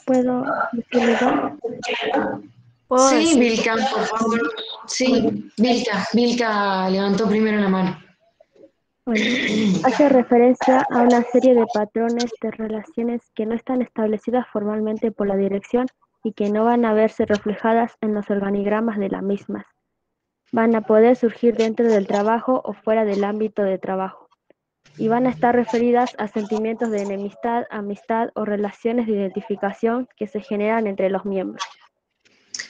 ¿Puedo decirlo? Sí, Vilca, por favor. Sí, Vilca levantó primero la mano. Bueno, hace referencia a una serie de patrones de relaciones que no están establecidas formalmente por la dirección y que no van a verse reflejadas en los organigramas de las mismas. Van a poder surgir dentro del trabajo o fuera del ámbito de trabajo, y van a estar referidas a sentimientos de enemistad, amistad o relaciones de identificación que se generan entre los miembros.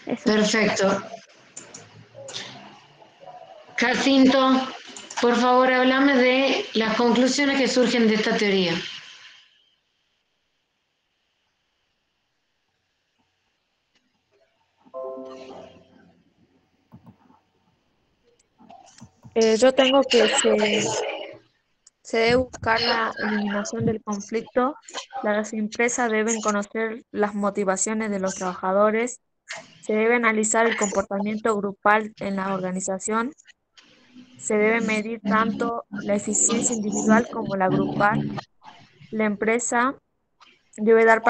Eso. Perfecto. Jacinto, por favor, háblame de las conclusiones que surgen de esta teoría. Yo tengo que Se debe buscar la eliminación del conflicto. Las empresas deben conocer las motivaciones de los trabajadores. Se debe analizar el comportamiento grupal en la organización. Se debe medir tanto la eficiencia individual como la grupal. La empresa debe dar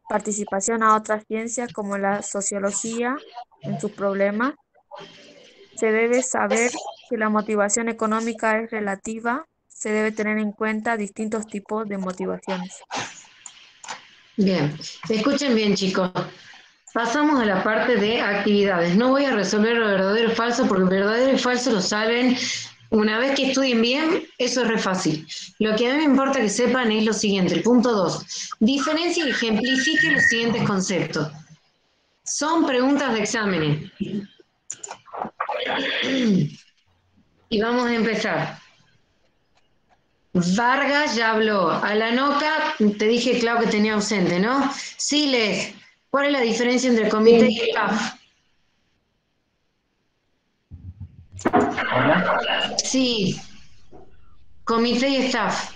participación a otras ciencias como la sociología en sus problemas. Se debe saber que la motivación económica es relativa. Se debe tener en cuenta distintos tipos de motivaciones. Bien, escuchen bien, chicos. Pasamos a la parte de actividades. No voy a resolver lo verdadero y falso, porque verdadero y falso lo saben. Una vez que estudien bien, eso es re fácil. Lo que a mí me importa que sepan es lo siguiente. El punto 2. Diferencia y ejemplifique los siguientes conceptos. Son preguntas de exámenes. Y vamos a empezar. Vargas ya habló. Alanoca, te dije claro que tenía ausente, ¿no? Siles, ¿cuál es la diferencia entre comité y staff? Hola. Sí. Comité y staff.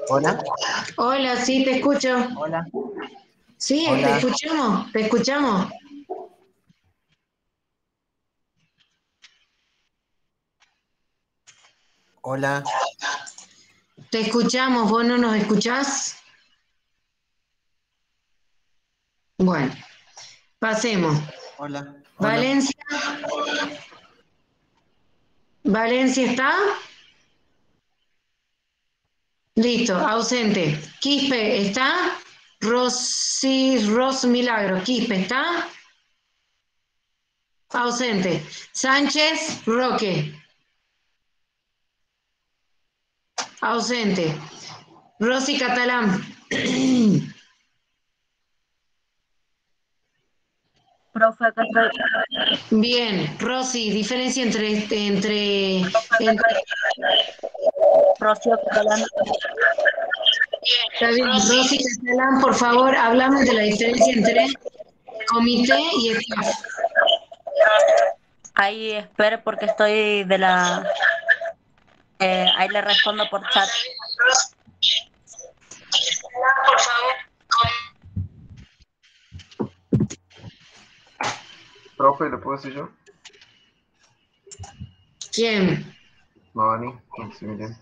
Hola. Hola, sí, te escucho. Hola. Sí, Hola. te escuchamos, te escuchamos. Hola. Te escuchamos, ¿vos no nos escuchás? Bueno, pasemos. Hola. Hola. Valencia. ¿Valencia está? Listo, ausente. Quispe, ¿está? Ros Milagro, Quispe, ¿está? Ausente. Sánchez Roque. Ausente. Rosy Catalán. Profe, acá estoy. Bien, Rosy, diferencia entre Rocío Catalán. Está bien, Rosy Catalán, por favor, háblame de la diferencia entre comité y staff. Ahí espere porque estoy de la... ahí le respondo por chat. Por favor. Profe, ¿le puedo decir yo? ¿Quién? Mamani, Maximiliano.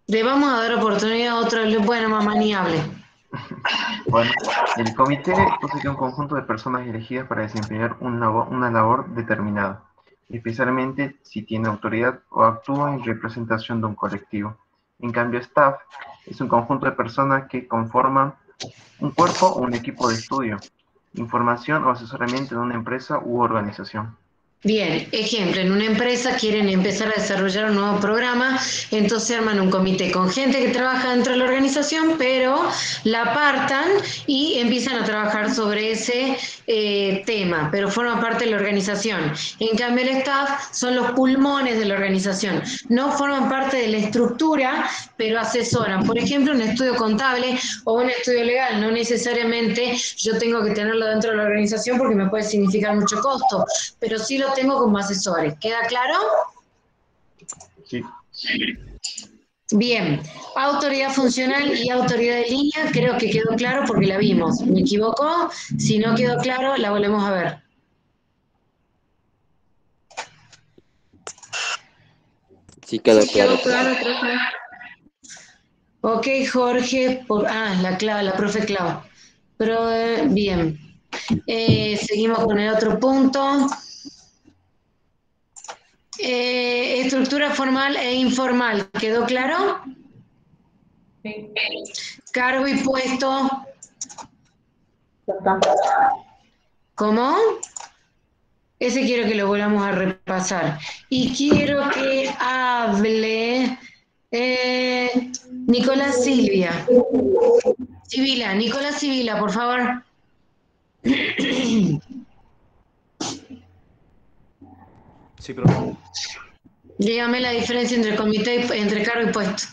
Le vamos a dar oportunidad a otro. Bueno, mamá, ni hable. Bueno, el comité posee un conjunto de personas elegidas para desempeñar una labor determinada, especialmente si tiene autoridad o actúa en representación de un colectivo. En cambio, staff es un conjunto de personas que conforman un cuerpo o un equipo de estudio, información o asesoramiento de una empresa u organización. Bien, ejemplo, en una empresa quieren empezar a desarrollar un nuevo programa, entonces arman un comité con gente que trabaja dentro de la organización, pero la apartan y empiezan a trabajar sobre ese tema, pero forma parte de la organización. En cambio, el staff son los pulmones de la organización, no forman parte de la estructura, pero asesoran. Por ejemplo, un estudio contable o un estudio legal, no necesariamente yo tengo que tenerlo dentro de la organización porque me puede significar mucho costo, pero sí lo tengo como asesores. ¿Queda claro? Sí. Bien. Autoridad funcional y autoridad de línea, creo que quedó claro porque la vimos. ¿Me equivoco? Si no quedó claro, la volvemos a ver. Sí quedó Sí, quedó claro. claro, profe. Ok, Jorge, la profe Clau. Pero, bien. Seguimos con el otro punto. Estructura formal e informal, ¿quedó claro? Sí. Cargo y puesto. ¿Cómo? Ese quiero que lo volvamos a repasar. Y quiero que hable Nicolás Silvia. Nicolás Sibila, por favor. Sí, profe. Dígame la diferencia entre comité entre cargo y puesto.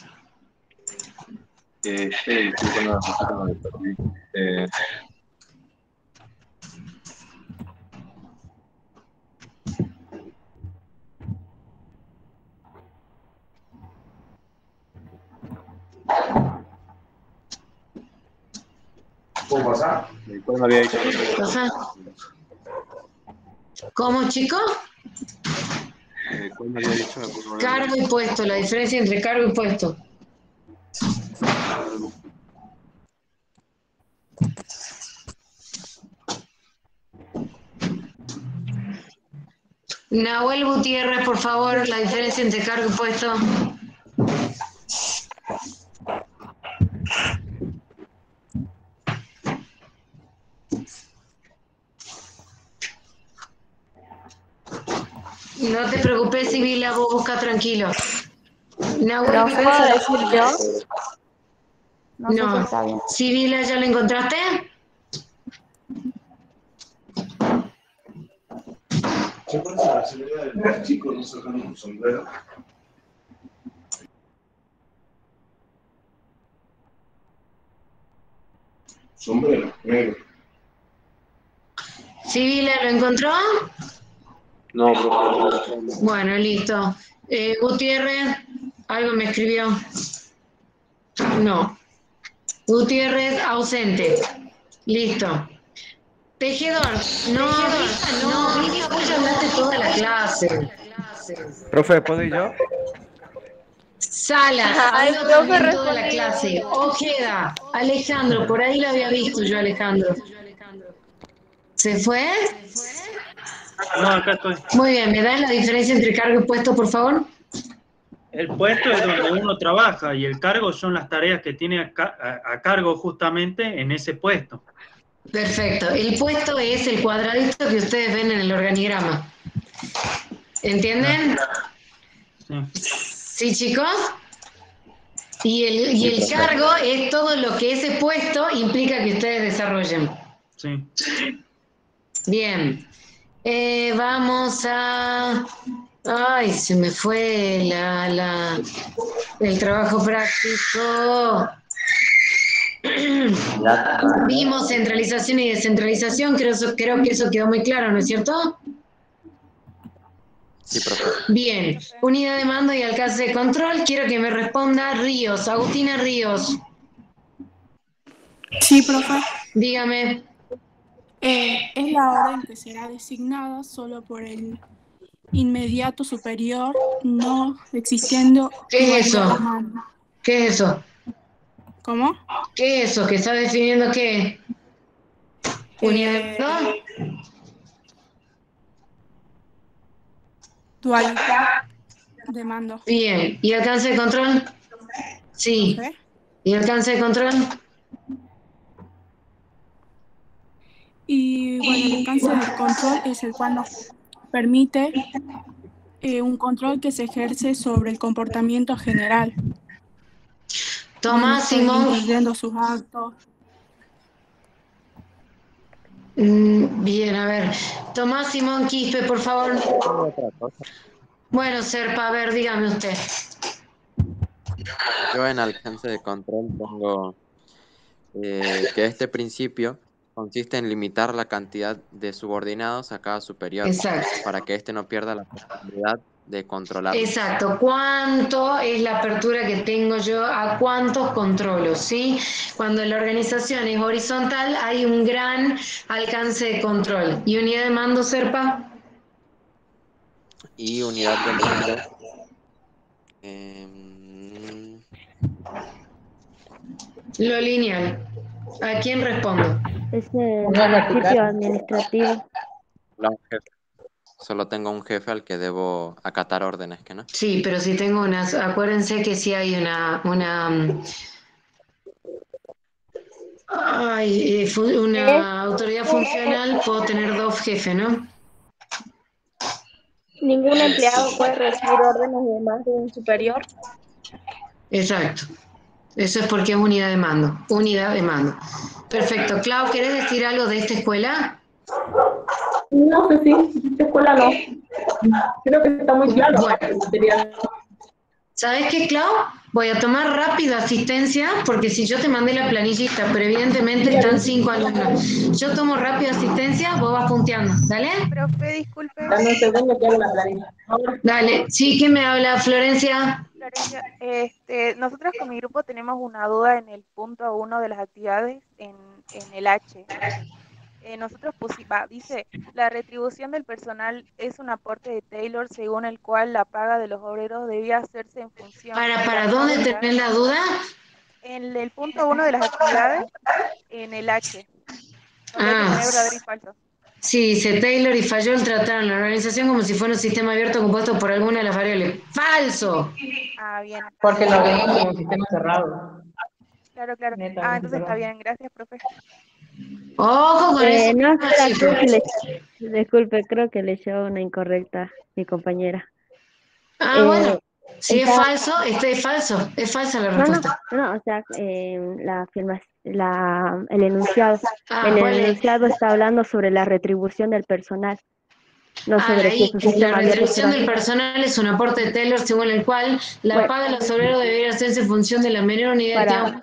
¿Puedo pasar? ¿Cuál me había dicho? Ajá. ¿Cómo, chico? ¿Cuál me había dicho? Cargo y puesto, la diferencia entre cargo y puesto. Nahuel Gutiérrez, por favor, la diferencia entre cargo y puesto. No te preocupes, Sibila, vos busca tranquilo. Nahuel, ¿Profe, puedo decir yo? No sé si está bien. Sibila, ¿ya lo encontraste? ¿Qué pasa la celebridad de los chicos no sacando un sombrero? Sombrero, negro. Sibila, ¿lo encontró? No, profe. Bueno, listo. Gutiérrez, algo me escribió. No. Gutiérrez, ausente. Listo. Tejedor, no, vos ya hablaste toda la clase. Profe, ¿puedo ir yo? Salas, Ay, hablo profe, también toda la respondí. clase. Ojeda, Alejandro, por ahí lo había visto yo, Alejandro. ¿Se fue? No, acá estoy. Muy bien, ¿me das la diferencia entre cargo y puesto, por favor? El puesto es donde uno trabaja y el cargo son las tareas que tiene a cargo justamente en ese puesto. Perfecto. El puesto es el cuadradito que ustedes ven en el organigrama. ¿Entienden? ¿Sí, chicos? Y el cargo es todo lo que ese puesto implica que ustedes desarrollen. Sí. Bien. Vamos a... Ay, se me fue el trabajo práctico. Vimos centralización y descentralización, creo que eso quedó muy claro, ¿no es cierto? Sí, profe. Bien, unidad de mando y alcance de control, quiero que me responda Ríos, Agustina Ríos. Sí, profe. Dígame. Es la orden que será designada solo por el inmediato superior, no existiendo... ¿Qué es eso? unidad de mando. ¿Qué es eso? ¿Cómo? ¿Qué es eso? ¿Que está definiendo qué? ¿Unidad de mando? Dualidad de mando. Bien, ¿y alcance de control? Sí. ¿Y alcance de control? Y bueno, el alcance del control es el cual nos permite un control que se ejerce sobre el comportamiento general. Tomás Simón. Incluyendo sus actos. Bien, a ver. Tomás Simón Quispe, por favor. Bueno, Serpa, a ver, dígame usted. Yo en alcance de control pongo que este principio consiste en limitar la cantidad de subordinados a cada superior. Exacto. Para que éste no pierda la posibilidad de controlar. Exacto. ¿Cuánto es la apertura que tengo yo? ¿A cuántos controlo? ¿Sí? Cuando la organización es horizontal hay un gran alcance de control. ¿Y unidad de mando, Serpa? Y unidad de mando. Lo lineal. ¿A quién respondo? Es el principio administrativo. No, jefe. Solo tengo un jefe al que debo acatar órdenes, ¿que no? Sí, pero si tengo unas... Acuérdense que si hay una autoridad funcional, puedo tener dos jefes, ¿no? Ningún empleado puede recibir órdenes de más de un superior. Exacto. Eso es porque es unidad de mando. Unidad de mando. Perfecto. Clau, ¿querés decir algo de esta escuela? No sé si esta escuela no. Creo que está muy claro. Bueno. ¿Sabes qué, Clau? Voy a tomar rápido asistencia, porque si yo te mandé la planillita, pero evidentemente están 5 alumnos. Yo tomo rápido asistencia, vos vas punteando. ¿Dale? Profe, disculpe. Dame un segundo que hago la planilla. Dale. Sí, ¿quién me habla? Florencia. Florencia, nosotros con mi grupo tenemos una duda en el punto 1 de las actividades en el H. Nosotros dice, la retribución del personal es un aporte de Taylor según el cual la paga de los obreros debía hacerse en función ¿Para dónde tenés la duda? En el punto 1 de las actividades, en el H, donde hay que poner verdadero y falso. Sí, dice Taylor y Fayol trataron la organización como si fuera un sistema abierto compuesto por alguna de las variables. ¡Falso! Bien. Porque lo vemos como un sistema cerrado. Claro. Entonces está bien. Gracias, profe. Ojo con eso. No, disculpe, creo que leyó una incorrecta mi compañera. Bueno, si es falso, es falso. Es falsa la respuesta. No, o sea, el enunciado. En el enunciado está hablando sobre la retribución del personal. No sobre ahí, la retribución del personal es un aporte de Taylor según el cual la paga de los obreros debería hacerse en función de la menor unidad de tiempo.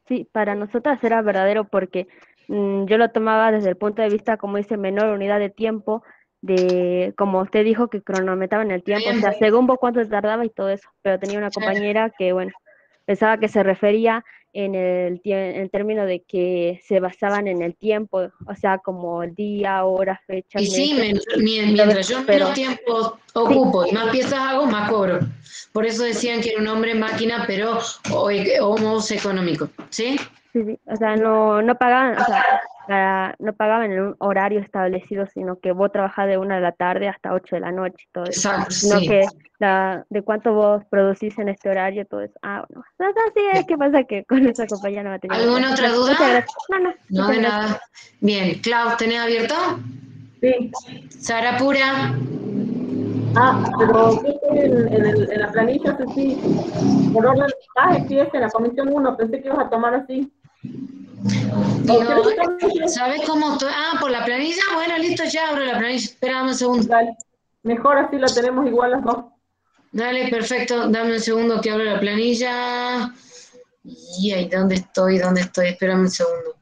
Sí, para nosotras era verdadero porque yo lo tomaba desde el punto de vista, como dice, menor unidad de tiempo, de como usted dijo que cronometraban el tiempo, o sea, según vos cuánto tardaba y todo eso, pero tenía una compañera que, bueno, pensaba que se refería en el término de que se basaban en el tiempo, o sea, como el día, hora, fecha. Y sí, mientras yo menos tiempo ocupo y más piezas hago, más cobro. Por eso decían que era un hombre máquina, pero homo económico, ¿sí? Sí, o sea, no pagaban, o sea, no pagaban en un horario establecido, sino que vos trabajás de 1 de la tarde hasta 8 de la noche y todo eso. Exacto, sino que de cuánto vos producís en este horario, todo eso. Bueno, así es que pasa que con esa compañía no va a tener. ¿Alguna otra duda? Muchas gracias. No, de nada. Bien, Clau, ¿tenés abierto? Sí. Sara Pura. Pero ¿qué en la planilla? Sí, por orden, sí, en la comisión 1, pensé que ibas a tomar así. ¿Sabes cómo estoy? Por la planilla. Bueno, listo, ya abro la planilla. Espera, un segundo. Dale. Mejor así la tenemos igual las dos. Dale, perfecto. Dame un segundo que abro la planilla. Y ahí, ¿dónde estoy? Espérame un segundo.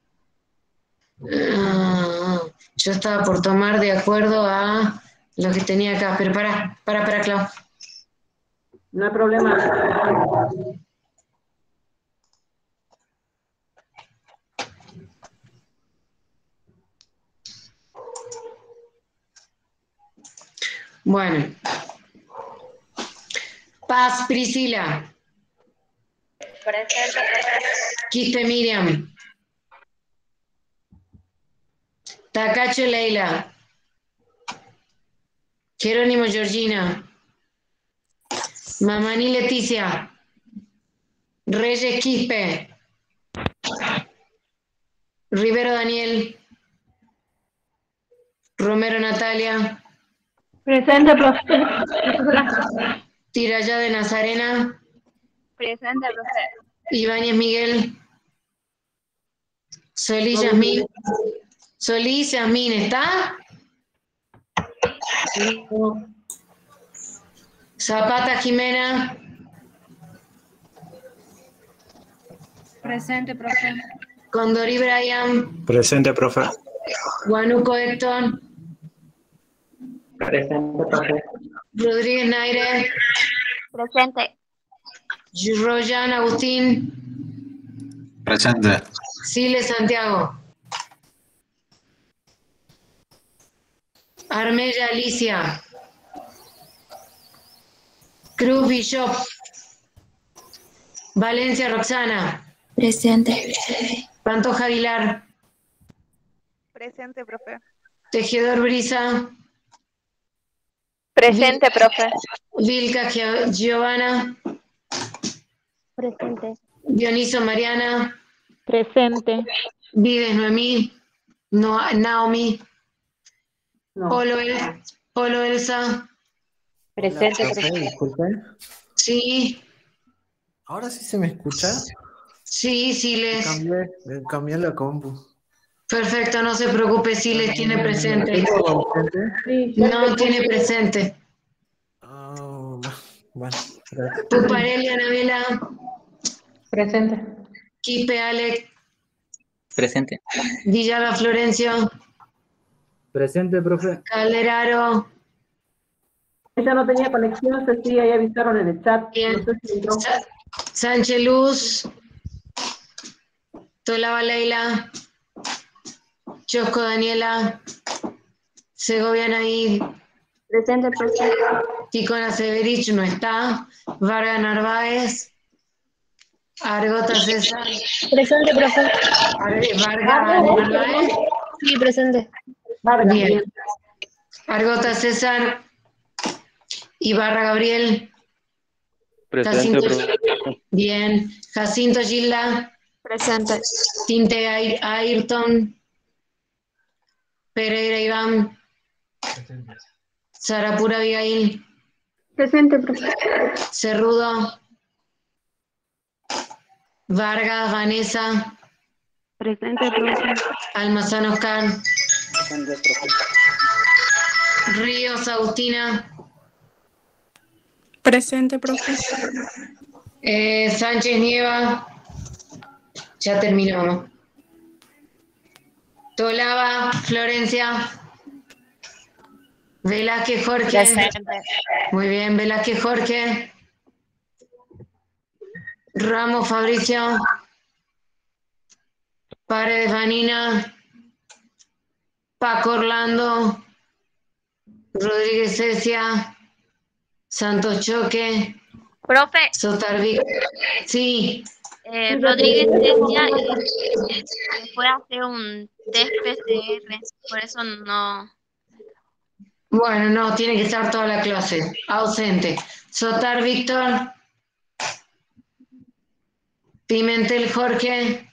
Yo estaba por tomar de acuerdo a lo que tenía acá. Pero para, Clau. No hay problema. Bueno. Paz Priscila. Presente. Quispe Miriam. Tacacho Leila. Jerónimo Georgina. Mamani Leticia. Reyes Quispe. Rivero Daniel. Romero Natalia. Presente, profe. Tiraya de Nazarena. Presente, profe. Ibáñez Miguel. Solís Yasmín. Solís Yasmín, ¿está? Zapata Jimena. Presente, profe. Condorí Brian. Presente, profe. Guanuco Héctor. Presente, profe. Rodríguez Naire. Presente. Royan Agustín. Presente. Siles Santiago. Armella Alicia. Cruz Bishop. Valencia Roxana. Presente. Pantoja Aguilar. Presente, profe. Tejedor Brisa. Presente, profe. Vilca Giovanna. Presente. Dioniso Mariana. Presente. Vives Noemí. Naomi. No. Polo Elsa. Presente, profe. Disculpe. Sí. ¿Ahora sí se me escucha? Sí, Siles. Cambié la compu. Perfecto, no se preocupe, Siles tiene presente. No tiene presente. Bueno, Puparelli Anabela. Presente. Quispe Alec. Presente. Villalba Florencio. Presente, profe. Calderaro. Ella no tenía conexión, se sí, ahí avisaron en el chat. Bien. No sé si entró. Sánchez Luz, Tolaba Leila, Chosco Daniela, Segovia Naid, Presente, presente. Ticona Severich no está, Vargas Narváez, Argota César, Presente, profe. Vargas Narváez, Sí, presente. bien. Argota César, Ibarra Gabriel, Presente, Jacinto, profe. bien. Jacinto Gilda, Presente. Tinte Ayrton, Pereira Iván, Sarapura Abigail, Presente, profe. Cerrudo, Vargas Vanessa, Presente, profe. Almazán Oscar, Presente, profe. Ríos Agustina, Presente, profe. Sánchez Nieva, ya terminó. Tolaba Florencia, Velázquez Jorge, Presente. muy bien, Velázquez Jorge, Ramos Fabricio, Paredes Vanina, Paco Orlando, Rodríguez Cecia, Santos Choque, Profe, Sotarvic, sí, Rodríguez decía que fue a hacer un test PCR, por eso no. bueno, no, tiene que estar toda la clase, ausente. Sotar Víctor, Pimentel Jorge,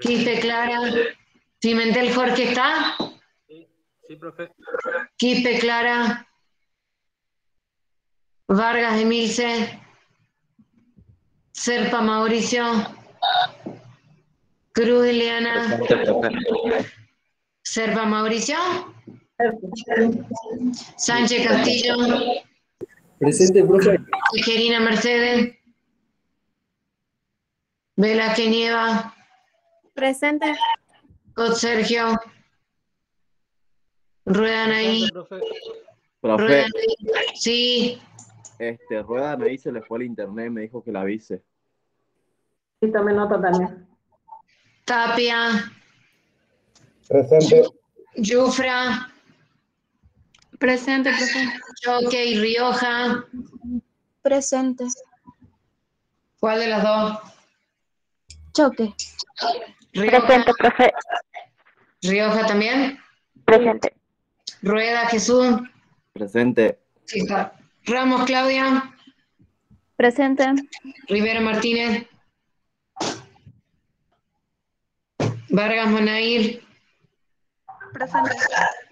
Quispe Clara, Pimentel Jorge está, Sí, profe. Quispe Clara, Vargas Emilce, Serpa Mauricio, Cruz Ileana, Presente, profe. Serpa Mauricio, Sánchez Castillo, Presente, profe. Tijerina Mercedes, Velázquez Nieva, Presente. Cot Sergio, Rueda Anaí, Profe. Rueda Anaí, sí, Rueda Anaí se le fue el internet, me dijo que la avise. Sí, tomé nota también. Tapia, Presente. Yufra, Presente, profe. Choque y Rioja. Presente. ¿Cuál de las dos? Choque. Rioja. Presente, profe. Rioja también. Presente. Rueda Jesús. Presente. Sí, está. Ramos Claudia. Presente. Rivera Martínez. Vargas Manair. Presente.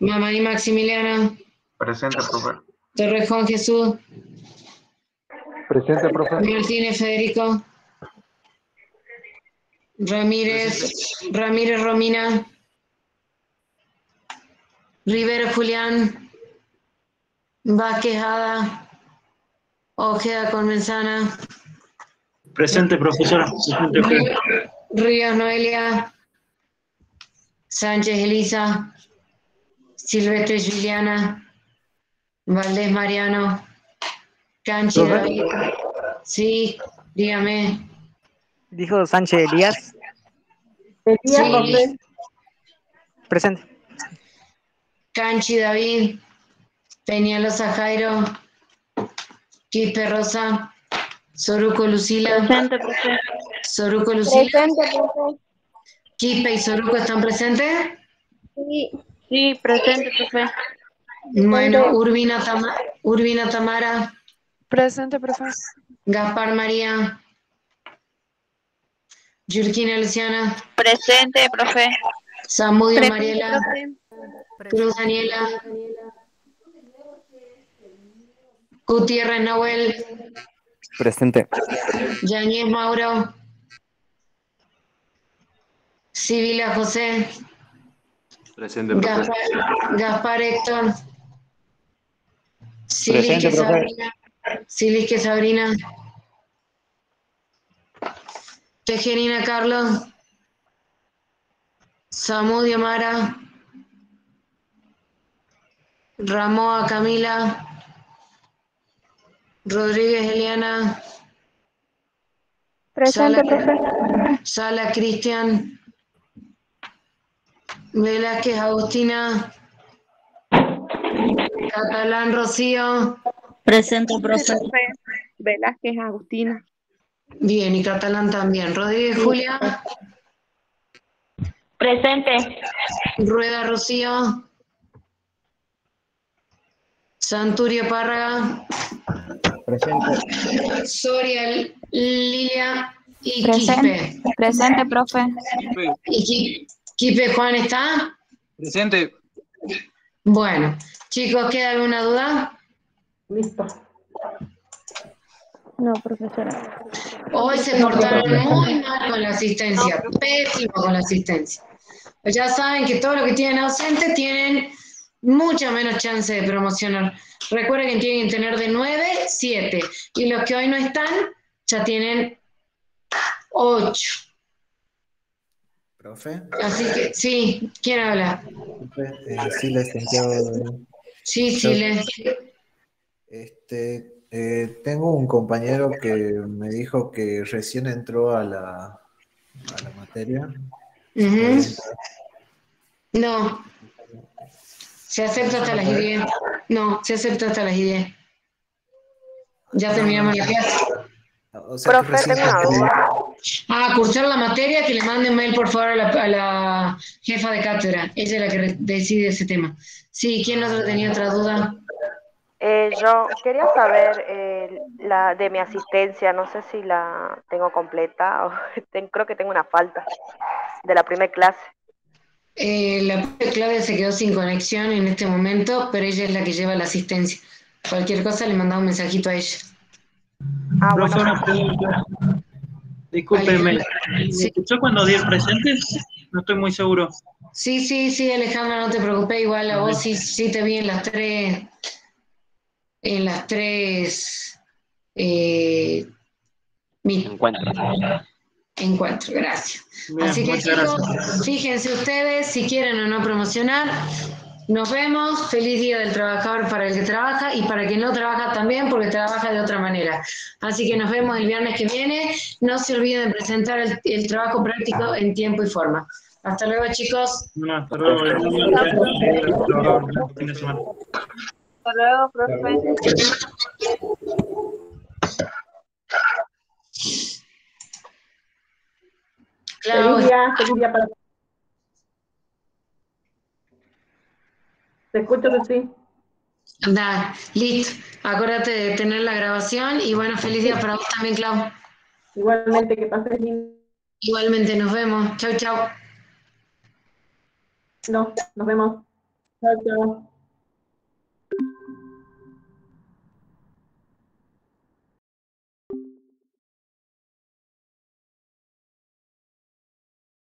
Mamani Maximiliana. Presente, profe. Torrejón Jesús. Presente, profe. Martínez Federico. Ramírez Romina. Rivero Julián. Vázquez Ada. Ojeda Conmenzana. Presente, profesora. Presente, profe. Ríos Noelia. Sánchez Elisa. Silvestre Juliana. Valdés Mariano. Canchi ¿Profe? David. Sí, dígame. Dijo Sánchez Elías. Sí. Presente. Canchi David. Peñalosa Jairo. Quispe Rosa. Soruco Lucila. Presente, profe. Soruco Lucila. Presente, profe. Quispe y Soruco están presentes. Sí. Sí, presente, profe. Bueno, Urbina Tamara. Presente, profe. Gaspar María. Yurquina Luciana. Presente, profe. Samudio Presente, Mariela. Cruz Daniela. Gutiérrez Nahuel. Presente. Yañez Mauro. Sibila José. Presente, profe. Gaspar Héctor. Presente, profe. Silisque Sabrina. Tejerina Carlos. Samudio Mara. Ramoa Camila. Rodríguez Eliana. Presente, profe. Sala Cristian. Velázquez Agustina. Catalán Rocío. Presente, Sí, profe. profe. Velázquez Agustina. Bien, y Catalán también. Rodríguez Julia. Presente. Rueda Rocío. Santurio Párraga. Presente. Soria Lilia y Presente. Quispe. Presente, profe. ¿Y Quispe Juan está? Presente. Bueno, chicos, ¿queda alguna duda? Listo. No, profesora. Hoy se portaron muy mal con la asistencia, pésimo con la asistencia. Pues ya saben que todo lo que tienen ausente tienen mucha menos chance de promocionar. Recuerden que tienen que tener de 9, 7. Y los que hoy no están, ya tienen 8. ¿Profe? Así que, sí, ¿quién habla? Siles Santiago. Sí, Siles. Tengo un compañero que me dijo que recién entró a la materia. Ujú. No. Se acepta hasta las 10. No, se acepta hasta las 10. Ya terminamos la clase. O sea, que Profe, recién tengo una duda. Cursar la materia, que le mande un mail, por favor, a la jefa de cátedra. Ella es la que decide ese tema. Sí, ¿quién otro tenía otra duda? Yo quería saber la de mi asistencia, no sé si la tengo completa o creo que tengo una falta de la primera clase. La profe Claudia se quedó sin conexión en este momento, pero ella es la que lleva la asistencia. Cualquier cosa le mandaba un mensajito a ella. Profe, una pregunta. Discúlpeme, ¿me escuchó cuando di el presente? No estoy muy seguro. Sí, Alejandra, no te preocupes, igual a vos sí te vi en las tres encuentro, gracias. Bien, Así que muchas chicos, gracias. fíjense ustedes si quieren o no promocionar. Nos vemos, feliz día del trabajador para el que trabaja y para quien no trabaja también porque trabaja de otra manera. Así que nos vemos el viernes que viene. No se olviden de presentar el trabajo práctico en tiempo y forma. Hasta luego, chicos. Hasta luego. Hasta luego, profe. Feliz día para... Te escucho que sí. Anda, listo. Acuérdate de tener la grabación y bueno, feliz día para vos también, Clau. Igualmente, que pases lindo. Igualmente, nos vemos. Chau, chau. No, nos vemos. Chao, chao.